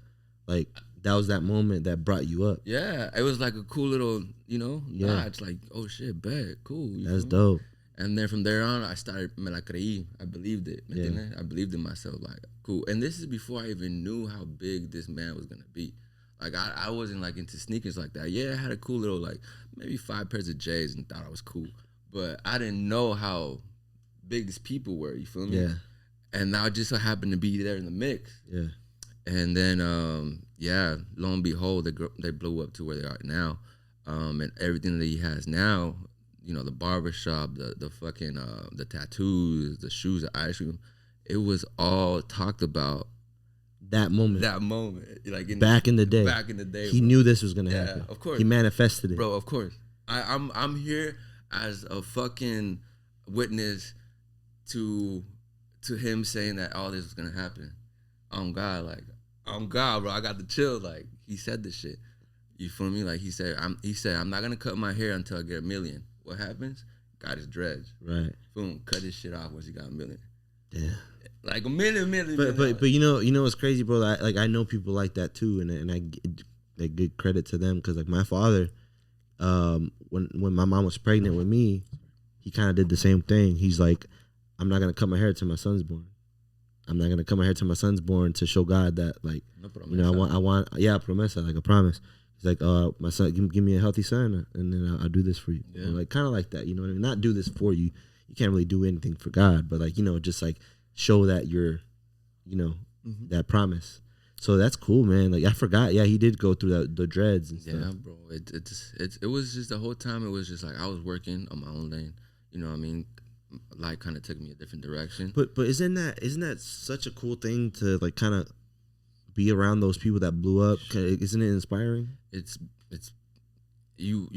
like, that was that moment that brought you up. Yeah. It was like a cool little, you know, notch. Like, oh, shit, bet. Cool. That's dope. And then from there on, I started, me la creí. I believed it. Yeah. I believed in myself. Like, cool. And this is before I even knew how big this man was going to be. Like, I wasn't, like, into sneakers like that. Yeah, I had a cool little, like, maybe 5 pairs of J's and thought I was cool. But I didn't know how big these people were, you feel me? Yeah. And I just so happened to be there in the mix. Yeah. And then, lo and behold, they blew up to where they are now. And everything that he has now, you know, the barbershop, the fucking, the tattoos, the shoes, the ice cream, it was all talked about. That moment. Like back in the day. He knew this was going to happen. Of course. He manifested it. Bro, of course. I'm here as a fucking witness to him saying that all this was going to happen. On God, bro, I got the chill. Like, he said this shit. You feel me? Like, he said, I'm not gonna cut my hair until I get $1 million. What happens? Got his dreads. Right. Boom, cut his shit off once he got $1 million. Yeah. Like $1 million. But you know what's crazy, bro? I know people like that too, and I give credit to them because like my father, when my mom was pregnant with me, he kind of did the same thing. He's like, I'm not gonna cut my hair till my son's born. I'm not gonna cut my hair till my son's born to show God that, like, you know, I want, promesa, like a promise. He's like, my son, give me a healthy son, and then I'll do this for you. Yeah. Like, kind of like that, you know what I mean? Not do this for you. You can't really do anything for God, but like, you know, just like show that you're, you know, that promise. So that's cool, man. Like, I forgot. Yeah, he did go through the dreads and stuff. Yeah, bro. It was just the whole time. It was just like I was working on my own lane. You know what I mean? Life kind of took me a different direction. But isn't that such a cool thing to like kind of be around those people that blew up? Isn't it inspiring? It's you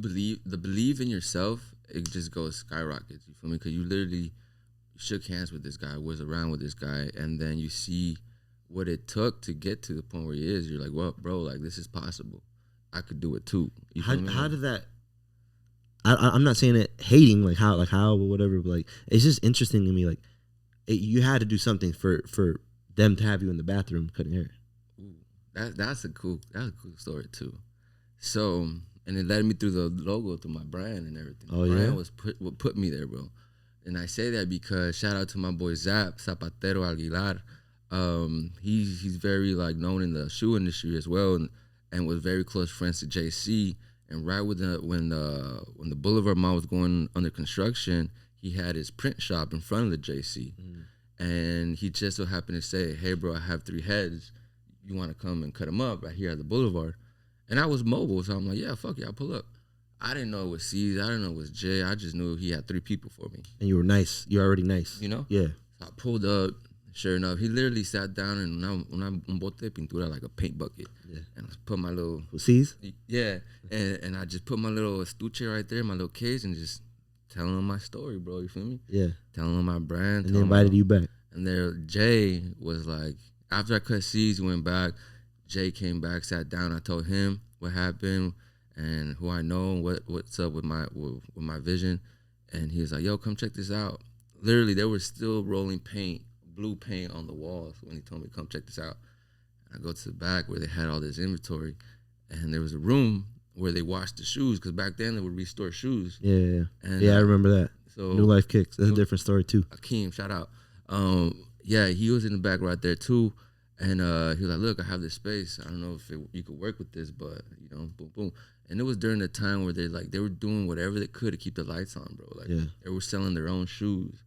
believe in yourself. It just goes skyrockets. You feel me? Because you literally shook hands with this guy, was around with this guy, and then you see what it took to get to the point where he is. You're like, well, bro, like this is possible. I could do it too. You feel me? How did that? I'm not saying it hating like how or whatever, but like it's just interesting to me. Like you had to do something for them to have you in the bathroom cutting hair. Ooh, that's a cool story too. So, and it led me through the logo, through my brand and everything. Oh, brand yeah? was what put me there, bro. And I say that because shout out to my boy Zapatero Aguilar. He's very like known in the shoe industry as well, and was very close friends to JC. And right when the Boulevard Mall was going under construction, he had his print shop in front of the JC. And he just so happened to say, hey, bro, I have 3 heads. You want to come and cut them up right here at the Boulevard? And I was mobile, so I'm like, yeah, fuck it, I'll pull up. I didn't know it was C's. I didn't know it was Jay. I just knew he had 3 people for me. And you were nice. You're already nice. You know? Yeah. So I pulled up. Sure enough, he literally sat down and un bote de pintura, like a paint bucket. Yeah. And I put my little... C's? Yeah. And I just put my little estuche right there, my little case, and just telling him my story, bro. You feel me? Yeah. Telling him my brand. And they invited you back. And there, Jay was like, after I cut C's, went back. Jay came back, sat down. I told him what happened and who I know and what's up with my vision. And he was like, yo, come check this out. Literally, they were still rolling paint, blue paint on the walls when he told me to come check this out. I go to the back where they had all this inventory, and there was a room where they washed the shoes, because back then they would restore shoes. Yeah. And I remember that. So New Life Kicks. That's a different story too. Akeem, shout out. Yeah, he was in the back right there too, and he was like, look, I have this space. I don't know if you could work with this, but you know, boom, boom. And it was during the time where they were doing whatever they could to keep the lights on, bro. Like they were selling their own shoes.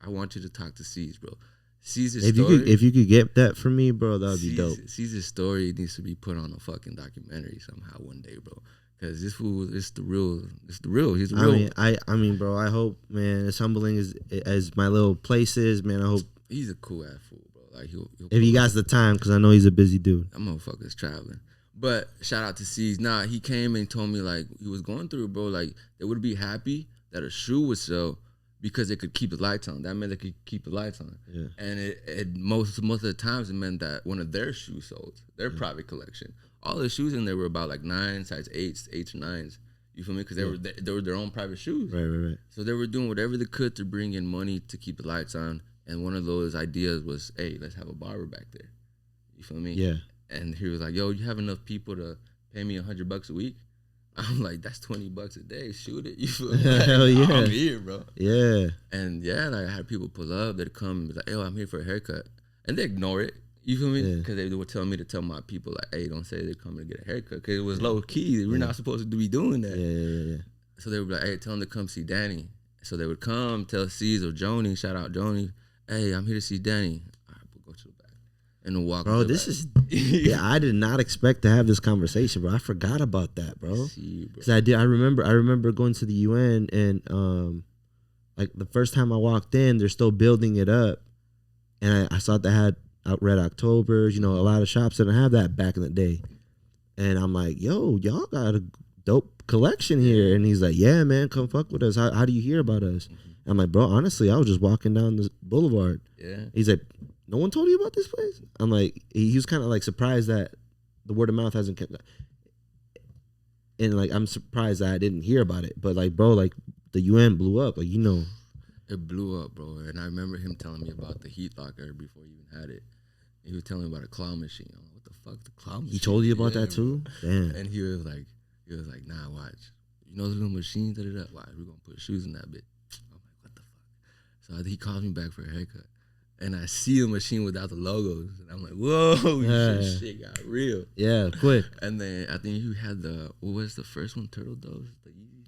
I want you to talk to C's, bro. C's story. If you could get that for me, bro, that would be dope. C's story needs to be put on a fucking documentary somehow one day, bro. Cause this fool, it's the real. He's the real. I mean, bro. I hope, man. As humbling as my little place is, man. I hope he's a cool ass fool, bro. Like he'll if he got the time, cause I know he's a busy dude. That motherfucker's traveling. But shout out to C's. Nah, he came and told me like he was going through it, bro. Like they would be happy that a shoe would sell because they could keep the lights on. That meant they could keep the lights on. Yeah. And it most of the times it meant that one of their shoes sold, their private collection. All the shoes in there were about like 9, size 8s, 8s or 9s. You feel me? Because they were their own private shoes. Right. So they were doing whatever they could to bring in money to keep the lights on. And one of those ideas was, hey, let's have a barber back there. You feel me? Yeah. And he was like, yo, you have enough people to pay me $100 a week? I'm like, that's $20 a day. Shoot it. You feel me? Hell yeah. I'm here, bro. Yeah. And yeah, like I had people pull up. They'd come and be like, "Yo, I'm here for a haircut," and they ignore it. You feel me? Because they were telling me to tell my people like, "Hey, don't say they're coming to get a haircut," because it was low key. We're not supposed to be doing that. Yeah. So they would be like, "Hey, tell them to come see Danny." So they would come, tell C's or Joni, shout out Joni, "Hey, I'm here to see Danny." All right, we'll go to the back and then walk. Bro, this is I did not expect to have this conversation, bro. I forgot about that, bro. Because I remember going to the UN and like the first time I walked in, they're still building it up, and I saw they had Red Octobers, a lot of shops didn't have that back in the day. And I'm like, yo, y'all got a dope collection here. And he's like, yeah, man, come fuck with us. How do you hear about us? I'm like, bro, honestly, I was just walking down the boulevard. Yeah. He's like, no one told you about this place? I'm like, he was kind of like surprised that the word of mouth hasn't kept. And like, I'm surprised that I didn't hear about it. But like, bro, like the UN blew up, like, It blew up, bro. And I remember him telling me about the heat locker before he even had it. He was telling me about a claw machine. I'm like, what the fuck, the claw machine? He told you about that too? Bro. Damn. And he was like, nah, watch. You know the little machine? Watch, we're going to put shoes in that bitch. I'm like, what the fuck? So he calls me back for a haircut. And I see the machine without the logos. And I'm like, whoa, shit got real. Yeah, quick. And then I think you had what was the first one? Turtle Doves?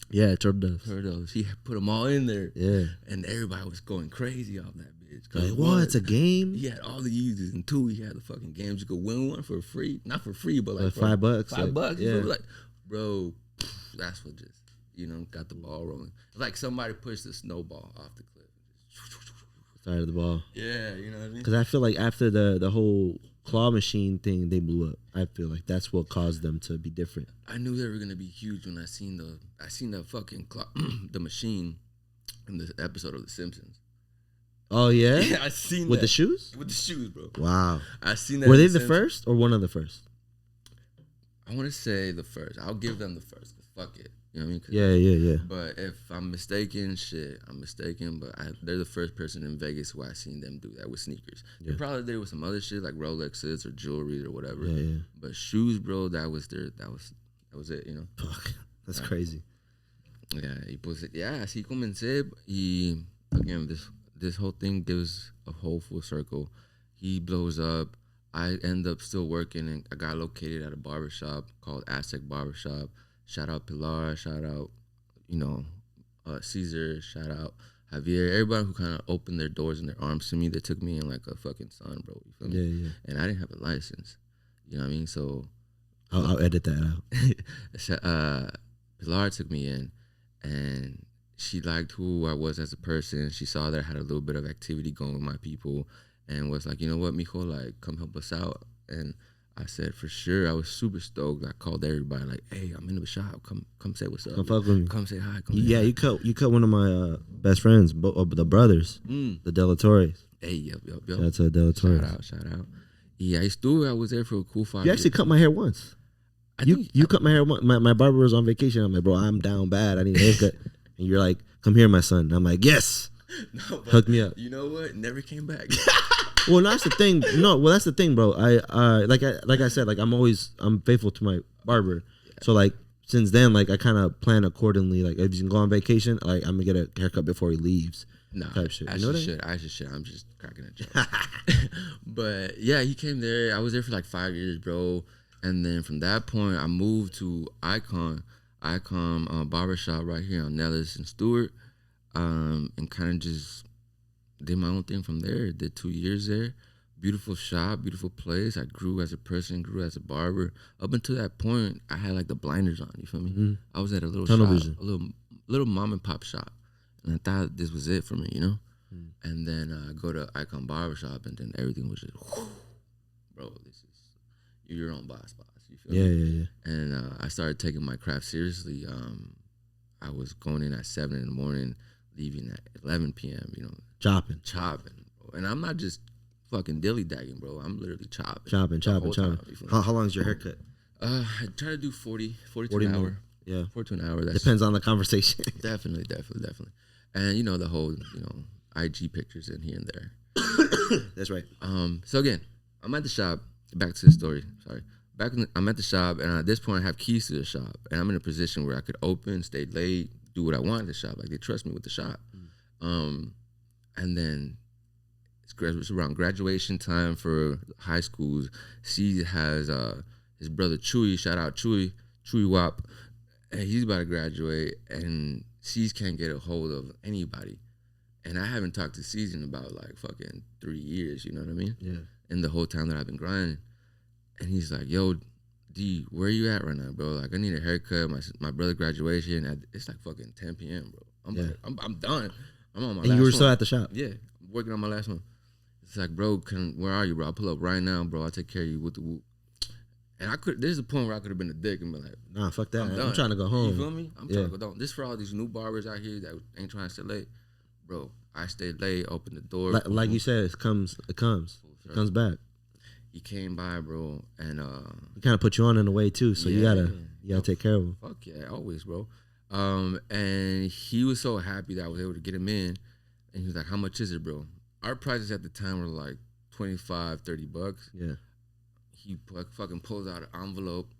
Yeah, Turtle Doves. He put them all in there. Yeah. And everybody was going crazy off that bitch. Like, what? It's a game? He had all the Yeezys. And two, he had the fucking games. You could win one for free. Not for free, but like $5. $5. Yeah. Like, bro, that's what just, got the ball rolling. Like somebody pushed the snowball off the cliff. Started the ball. Yeah, you know what I mean? Because I feel like after the whole claw machine thing, they blew up. I feel like that's what caused them to be different. I knew they were gonna be huge when I seen the fucking the machine in the episode of The Simpsons. Oh yeah, yeah, I seen with that. the shoes. With the shoes, bro. Wow, I seen that. Were they the first or one of the first? I want to say the first. I'll give them the first. Cause fuck it. You know what I mean? Yeah. But if I'm mistaken, I'm mistaken. But they're the first person in Vegas who I seen them do that with sneakers. Yeah. They probably did with some other shit like Rolexes or jewelry or whatever. Yeah. But shoes, bro, that was it. Fuck, that's crazy. Yeah, así comencé. Y again, this whole thing gives a whole full circle. He blows up. I end up still working, and I got located at a barbershop called Aztec Barbershop. Shout out Pilar, shout out, Caesar, shout out Javier. Everybody who kind of opened their doors and their arms to me, they took me in like a fucking son, bro. You feel me? Yeah. And I didn't have a license. You know what I mean? So I'll edit that out. Pilar took me in, and she liked who I was as a person. She saw that I had a little bit of activity going with my people, and was like, you know what, mijo, like, come help us out. And I said, for sure. I was super stoked. I called everybody like, hey, I'm in the shop. Come say what's up. Come fuck with me. Come say hi. You cut one of my best friends, the brothers, the Delatores. Hey, yep. Shout out to the Delatores. Shout out. Yeah, I was there for a cool 5 years. You actually cut my hair once. You cut my hair once. My barber was on vacation. I'm like, bro, I'm down bad. I need a haircut. And you're like, come here, my son. And I'm like, yes. No, hook me up. You know what? Never came back. Well, that's the thing. That's the thing, bro. Like I said, like I'm faithful to my barber. Yeah. So like since then, like I kind of plan accordingly. Like if you can go on vacation, like I'm gonna get a haircut before he leaves. No, type shit. I should. I'm just cracking a joke. But yeah, he came there. I was there for like 5 years, bro. And then from that point, I moved to Icon Barbershop right here on Nellis and Stewart, and kind of just did my own thing from there. Did 2 years there. Beautiful shop, beautiful place. I grew as a person, grew as a barber. Up until that point, I had like the blinders on. You feel me? Mm-hmm. I was at a little Tunnel shop, vision. a little mom and pop shop, and I thought this was it for me, you know. Mm. And then I go to Icon Barbershop, and then everything was just, bro, this is you're your own boss. You feel me? Yeah. And I started taking my craft seriously. I was going in at 7 in the morning, leaving at 11 p.m. You know. Chopping, bro. And I'm not just fucking dilly-dagging, bro. I'm literally chopping. How long is your haircut? I try to do 40 to an hour. Yeah. 40 to an hour. That depends on the conversation. Definitely. And, the whole, IG pictures in here and there. That's right. So, again, I'm at the shop. Back to the story. Sorry. I'm at the shop, and at this point I have keys to the shop, and I'm in a position where I could open, stay late, do what I want at the shop. Like they trust me with the shop. And then it's around graduation time for high schools. C has his brother Chewy, shout out Chewy Wop, and he's about to graduate, and C's can't get a hold of anybody. And I haven't talked to C's in about like fucking 3 years, you know what I mean? Yeah. In the whole time that I've been grinding. And he's like, yo, D, where you at right now, bro? Like, I need a haircut. My brother graduation, it's like fucking 10 p.m., bro. I'm done. I'm on my last one. And you were still at the shop? Yeah, I'm working on my last one. It's like, bro, where are you, bro? I'll pull up right now, bro. I'll take care of you with the whoop. And there's a point where I could have been a dick and been like, nah, fuck that. I'm trying to go home. You feel me? I'm trying to go down. This for all these new barbers out here that ain't trying to stay late. Bro, I stayed late, opened the door. Like you said, it comes back. He came by, bro, and he kind of put you on in a way too, so you gotta take care of him. Fuck yeah, always, bro. And he was so happy that I was able to get him in, and he was like, "How much is it, bro?" Our prices at the time were like $25-$30. Yeah. He fucking pulls out an envelope,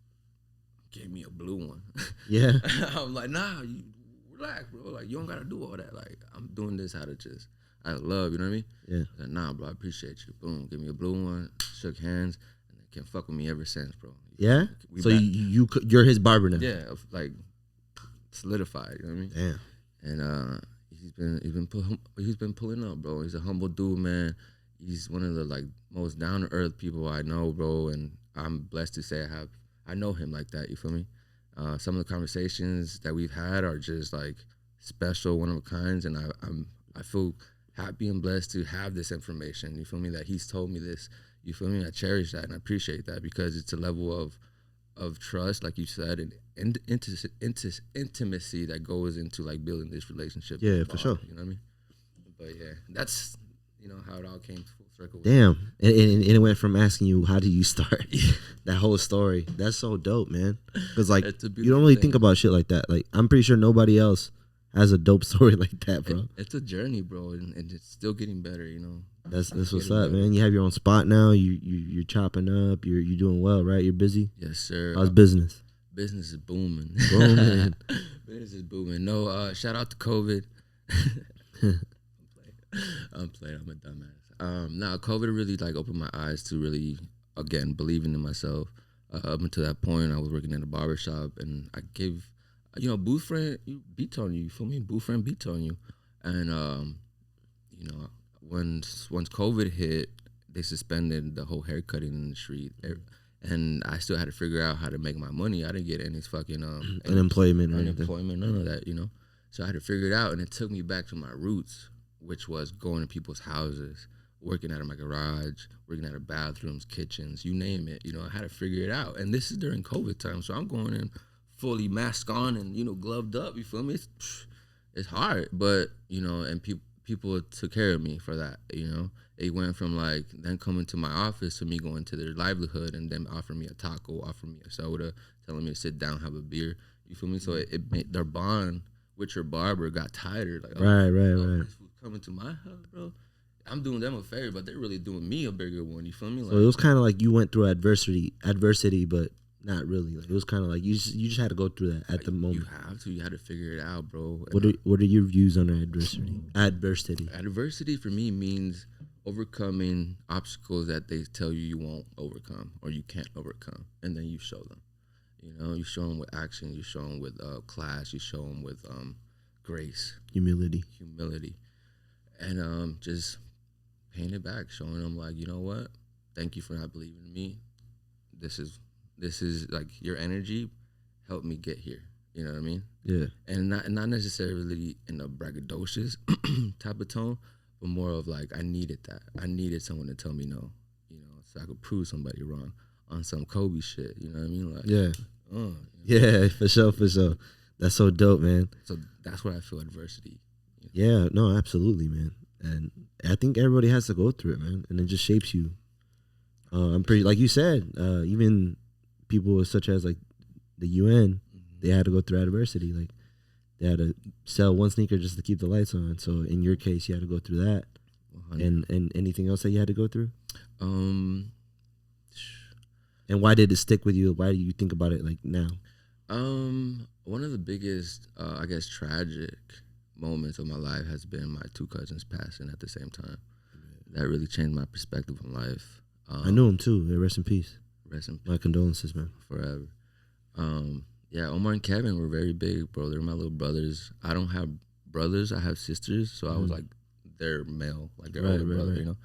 gave me a blue one. Yeah. I'm like, nah, you relax, bro. Like, you don't gotta do all that. Like, I'm doing this out of love, you know what I mean? Yeah. Like, nah, bro, I appreciate you. Boom, give me a blue one, shook hands, and they can't fuck with me ever since, bro. Yeah? So you're his barber now? Yeah, like, solidified, you know what I mean? Damn. And he's been pulling up, bro. He's a humble dude, man. He's one of the, like, most down-to-earth people I know, bro, and I'm blessed to say I know him like that, you feel me? Some of the conversations that we've had are just, like, special, one of a kinds, and I feel happy and blessed to have this information, you feel me, that he's told me this, you feel me? I cherish that and I appreciate that because it's a level of trust, like you said, and intimacy that goes into like building this relationship. Yeah, for sure. You know what I mean? But yeah, that's, you know, how it all came full circle. Damn. And it went from asking you, how did you start? That whole story. That's so dope, man. Because like, you don't really think about shit like that. Like, I'm pretty sure nobody else has a dope story like that, bro. It's a journey, bro, and it's still getting better, you know. That's what's up, man. You have your own spot now. You're chopping up. You're doing well, right? You're busy. Yes, sir. How's business? Business is booming. Booming. Business is booming. No, shout out to COVID. I'm playing. I'm a dumbass. Nah, COVID really like opened my eyes to really, again, believing in myself. Up until that point, I was working at a barbershop, and I gave, you know, booth friend beats on you. You feel me? Booth friend beats on you, and you know, once COVID hit, they suspended the whole haircutting industry, and I still had to figure out how to make my money. I didn't get any fucking unemployment, none of that, you know. So I had to figure it out, and it took me back to my roots, which was going to people's houses, working out of my garage, working out of bathrooms, kitchens, you name it. You know, I had to figure it out, and this is during COVID time, so I'm going in fully masked on and, you know, gloved up. You feel me? It's hard, but, you know, and people took care of me for that, you know. It went from like them coming to my office to me going to their livelihood and them offering me a taco, offering me a soda, telling me to sit down, have a beer. You feel me? So it made their bond with your barber got tighter. Like, right. This fool's coming to my house, bro. I'm doing them a favor, but they're really doing me a bigger one. You feel me? Like, so it was kind of like you went through adversity, but not really. Like, it was kind of like you just had to go through that at the moment. You have to. You had to figure it out, bro. What are your views on adversity? Adversity for me means overcoming obstacles that they tell you won't overcome or you can't overcome, and then you show them. You know, you show them with action. You show them with class. You show them with grace, humility, and just paying it back, showing them like, you know what? Thank you for not believing in me. This is like your energy helped me get here. You know what I mean? Yeah. And not necessarily in a braggadocious type of tone, but more of like, I needed that. I needed someone to tell me no, you know, so I could prove somebody wrong on some Kobe shit. You know what I mean? Like, yeah. You know? Yeah, for sure. That's so dope, man. So that's what I feel adversity. You know? Yeah, no, absolutely, man. And I think everybody has to go through it, man. And it just shapes you. I'm pretty, like you said, even people such as like the UN, they had to go through adversity. Like they had to sell one sneaker just to keep the lights on. So in your case, you had to go through that. 100. And anything else that you had to go through? And why did it stick with you? Why do you think about it like now? One of the biggest, I guess, tragic moments of my life has been my 2 cousins passing at the same time. That really changed my perspective on life. I knew him too. Yeah, rest in peace. Rest in peace. My condolences, man. Forever. Yeah, Omar and Kevin were very big, bro. They're my little brothers. I don't have brothers. I have sisters. So I was like their male, like their older brother, you know?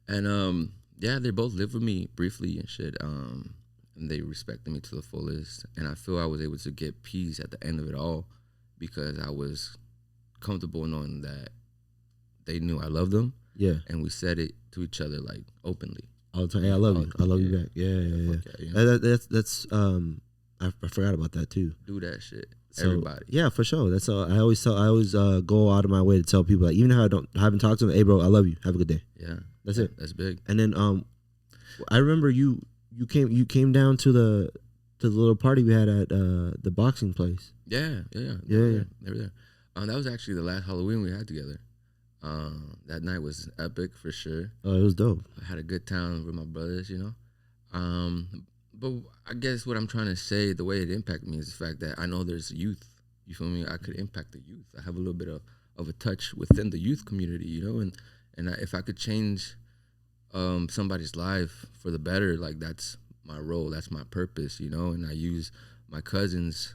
And yeah, they both lived with me briefly and shit. And they respected me to the fullest. And I feel I was able to get peace at the end of it all because I was comfortable knowing that they knew I loved them. Yeah. And we said it to each other like openly. All the time. Hey, I love you. I love you back. Yeah. You know? That's I forgot about that too. Do that shit. So, everybody. Yeah, for sure. That's all. I always go out of my way to tell people, like, even if I haven't talked to them, hey bro, I love you. Have a good day. Yeah. That's it. That's big. And then I remember you came down to the little party we had at the boxing place. Yeah. They were there. That was actually the last Halloween we had together. That night was epic for sure. Oh, it was dope. I had a good time with my brothers, you know. But I guess what I'm trying to say, the way it impacted me is the fact that I know there's youth. You feel me? I could impact the youth. I have a little bit of a touch within the youth community, you know. And if I could change somebody's life for the better, like that's my role, that's my purpose, you know. And I use my cousin's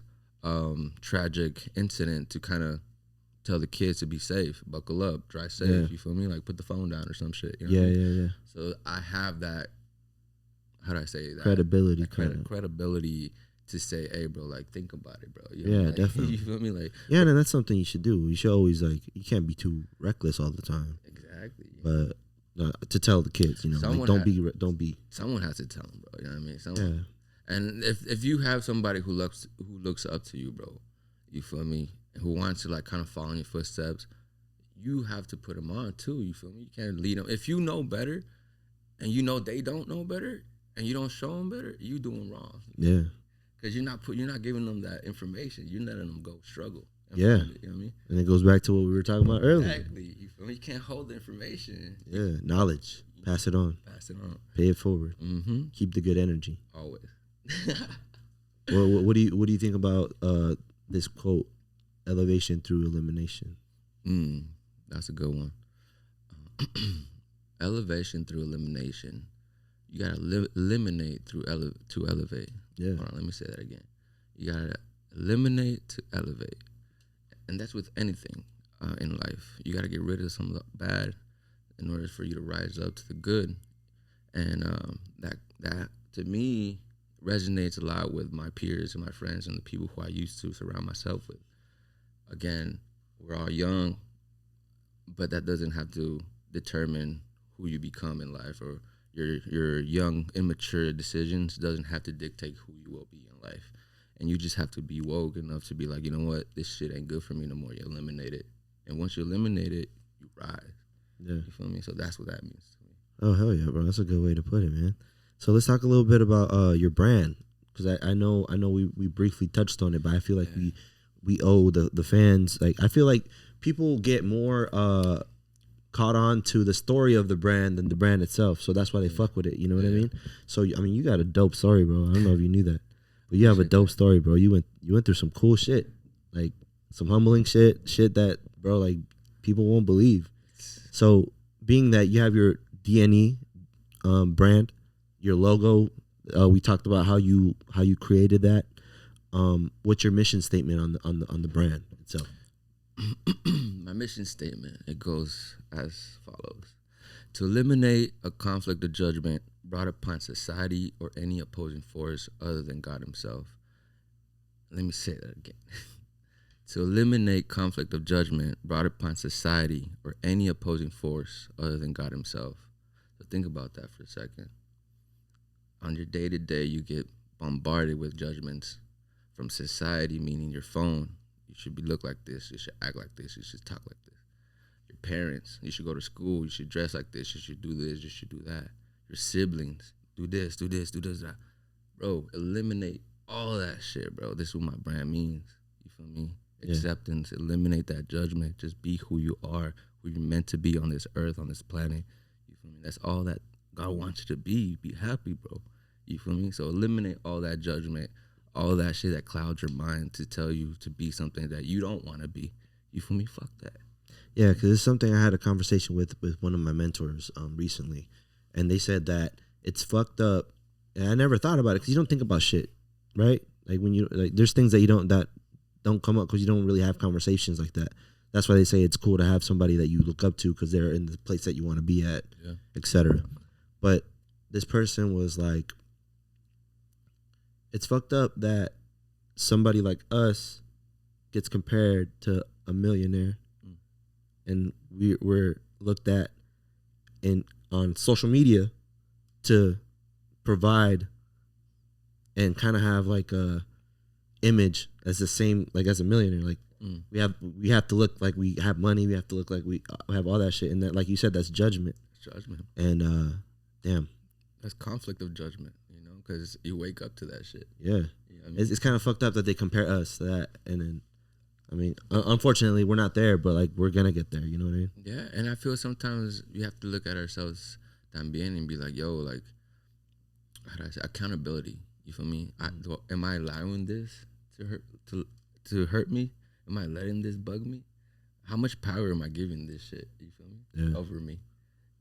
tragic incident to kind of tell the kids to be safe, buckle up, drive safe. You feel me? Like put the phone down or some shit. You know Yeah. So I have that. How do I say that? Credibility. Credibility to say, hey, bro, like think about it, bro. You know, like, definitely. You feel me? Like and that's something you should do. You should always you can't be too reckless all the time. Exactly. But to tell the kids, you know, like, don't be. Someone has to tell them, bro. You know what I mean? Someone. Yeah. And if you have somebody who looks up to you, bro, you feel me? Who wants to like kind of follow in your footsteps, you have to put them on too. You feel me? You can't lead them. If you know better, and you know they don't know better, and you don't show them better, you doing wrong. Yeah. Because you're not giving them that information. You're letting them go struggle. Yeah. You know what I mean? And it goes back to what we were talking about earlier. Exactly. You feel me? You can't hold the information. Yeah. Knowledge. Pass it on. Pay it forward. Mm-hmm. Keep the good energy. Always. Well, what do you think about this quote? Elevation through elimination. That's a good one. Elevation through elimination. You gotta eliminate to elevate. Yeah. Hold on, let me say that again. You gotta eliminate to elevate, and that's with anything in life. You gotta get rid of some of the bad in order for you to rise up to the good, and that to me resonates a lot with my peers and my friends and the people who I used to surround myself with. Again, we're all young, but that doesn't have to determine who you become in life, or your young, immature decisions doesn't have to dictate who you will be in life. And you just have to be woke enough to be like, you know what, this shit ain't good for me no more. You eliminate it. And once you eliminate it, you rise. Yeah. You feel me? So that's what that means to me. Oh, hell yeah, bro. That's a good way to put it, man. So let's talk a little bit about your brand. Because I know we briefly touched on it, but I feel like we owe the fans, like, I feel like people get more caught on to the story of the brand than the brand itself, so that's why they fuck with it, you know what I mean? So I mean, you got a dope story, bro. I don't know if you knew that, but you have a dope story, bro. You went through some cool shit, like some humbling shit that, bro, like people won't believe. So being that you have your DNE brand, your logo, we talked about how you created that. What's your mission statement on the brand itself? My mission statement, it goes as follows: to eliminate a conflict of judgment brought upon society or any opposing force other than God himself. Let me say that again. To eliminate conflict of judgment brought upon society or any opposing force other than God himself. So think about that for a second. On your day-to-day, you get bombarded with judgments from society, meaning your phone. You should look like this. You should act like this. You should talk like this. Your parents. You should go to school. You should dress like this. You should do this. You should do that. Your siblings. Do this. Do this. Do this. That. Bro, eliminate all that shit, bro. This is what my brand means. You feel me? Yeah. Acceptance. Eliminate that judgment. Just be who you are, who you're meant to be on this earth, on this planet. You feel me? That's all that God wants you to be. Be happy, bro. You feel me? So eliminate all that judgment, all that shit that clouds your mind to tell you to be something that you don't want to be. You feel me? Fuck that. Yeah, because it's something I had a conversation with one of my mentors recently, and they said that it's fucked up. And I never thought about it because you don't think about shit, right? Like when you like, there's things that don't come up because you don't really have conversations like that. That's why they say it's cool to have somebody that you look up to because they're in the place that you want to be at, etc. But this person was like, it's fucked up that somebody like us gets compared to a millionaire, and we're looked at on social media to provide and kind of have like a image as the same like as a millionaire. Like we have to look like we have money. We have to look like we have all that shit. And that, like you said, that's judgment. And damn, that's conflict of judgment. You know, because you wake up to that shit. Yeah, you know what I mean? It's kind of fucked up that they compare us to that. And then, I mean, unfortunately, we're not there, but like we're gonna get there. You know what I mean? Yeah, and I feel sometimes we have to look at ourselves también and be like, yo, like, how do I say, accountability. You feel me? Am I allowing this to hurt me? Am I letting this bug me? How much power am I giving this shit? You feel me? Yeah. Over me.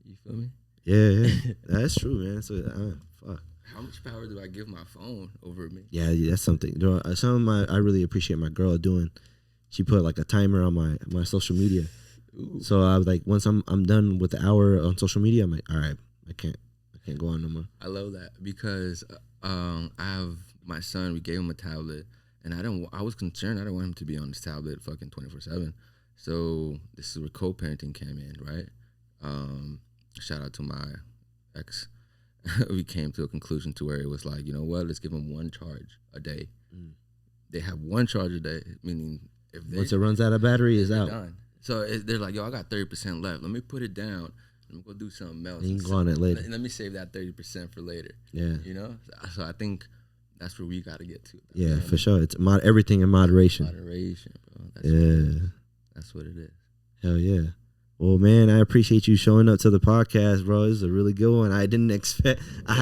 You feel me? Yeah. That's true, man. So fuck. How much power do I give my phone over me? Yeah, that's something. You know, something I really appreciate my girl doing. She put like a timer on my social media. Ooh. So I was like, once I'm done with the hour on social media, I'm like, all right, I can't go on no more. I love that because I have my son. We gave him a tablet, and I was concerned. I didn't want him to be on this tablet fucking 24/7. So this is where co-parenting came in, right? Shout out to my ex. We came to a conclusion to where it was like, you know what? Let's give him one charge a day. They have one charge a day, meaning if once it runs out of battery, it's out. Done. So they're like, yo, I got 30% left. Let me put it down. I'm gonna do something else. You can go on it later. Let me save that 30% for later. Yeah. You know? So I think that's where we got to get to. Yeah, for sure. It's everything in moderation. Moderation, bro. That's what it is. Hell yeah. Well, man, I appreciate you showing up to the podcast, bro. This is a really good one. I didn't expect. I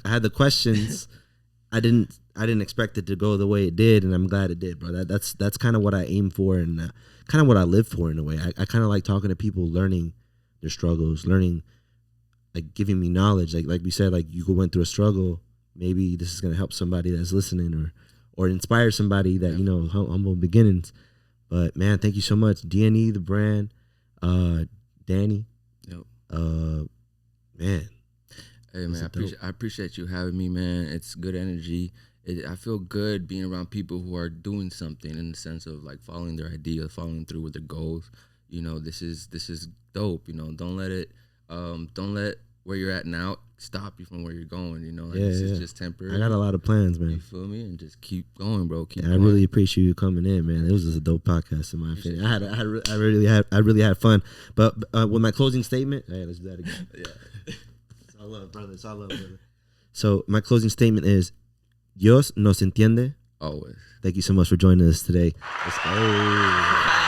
had the questions. I didn't expect it to go the way it did, and I'm glad it did, bro. That's kind of what I aim for, and kind of what I live for in a way. I kind of like talking to people, learning their struggles, learning, like giving me knowledge. Like we said, like you went through a struggle. Maybe this is gonna help somebody that's listening, or inspire somebody that humble beginnings. But man, thank you so much, DNE, the brand, Danny. Yep. Man. Hey man, I appreciate you having me, man. It's good energy. I feel good being around people who are doing something in the sense of like following their ideas, following through with their goals. You know, this is dope. You know, don't let where you're at now stop you from where you're going. You know, like this is just temporary. I got a lot of plans, man. You feel me? And just keep going, bro. I really appreciate you coming in, man. It was just a dope podcast in my opinion. I really had fun. But with my closing statement, hey, let's do that again. Yeah. It's all love, brother. It's all love, brother. So my closing statement is, Dios nos entiende always. Thank you so much for joining us today. Let's go.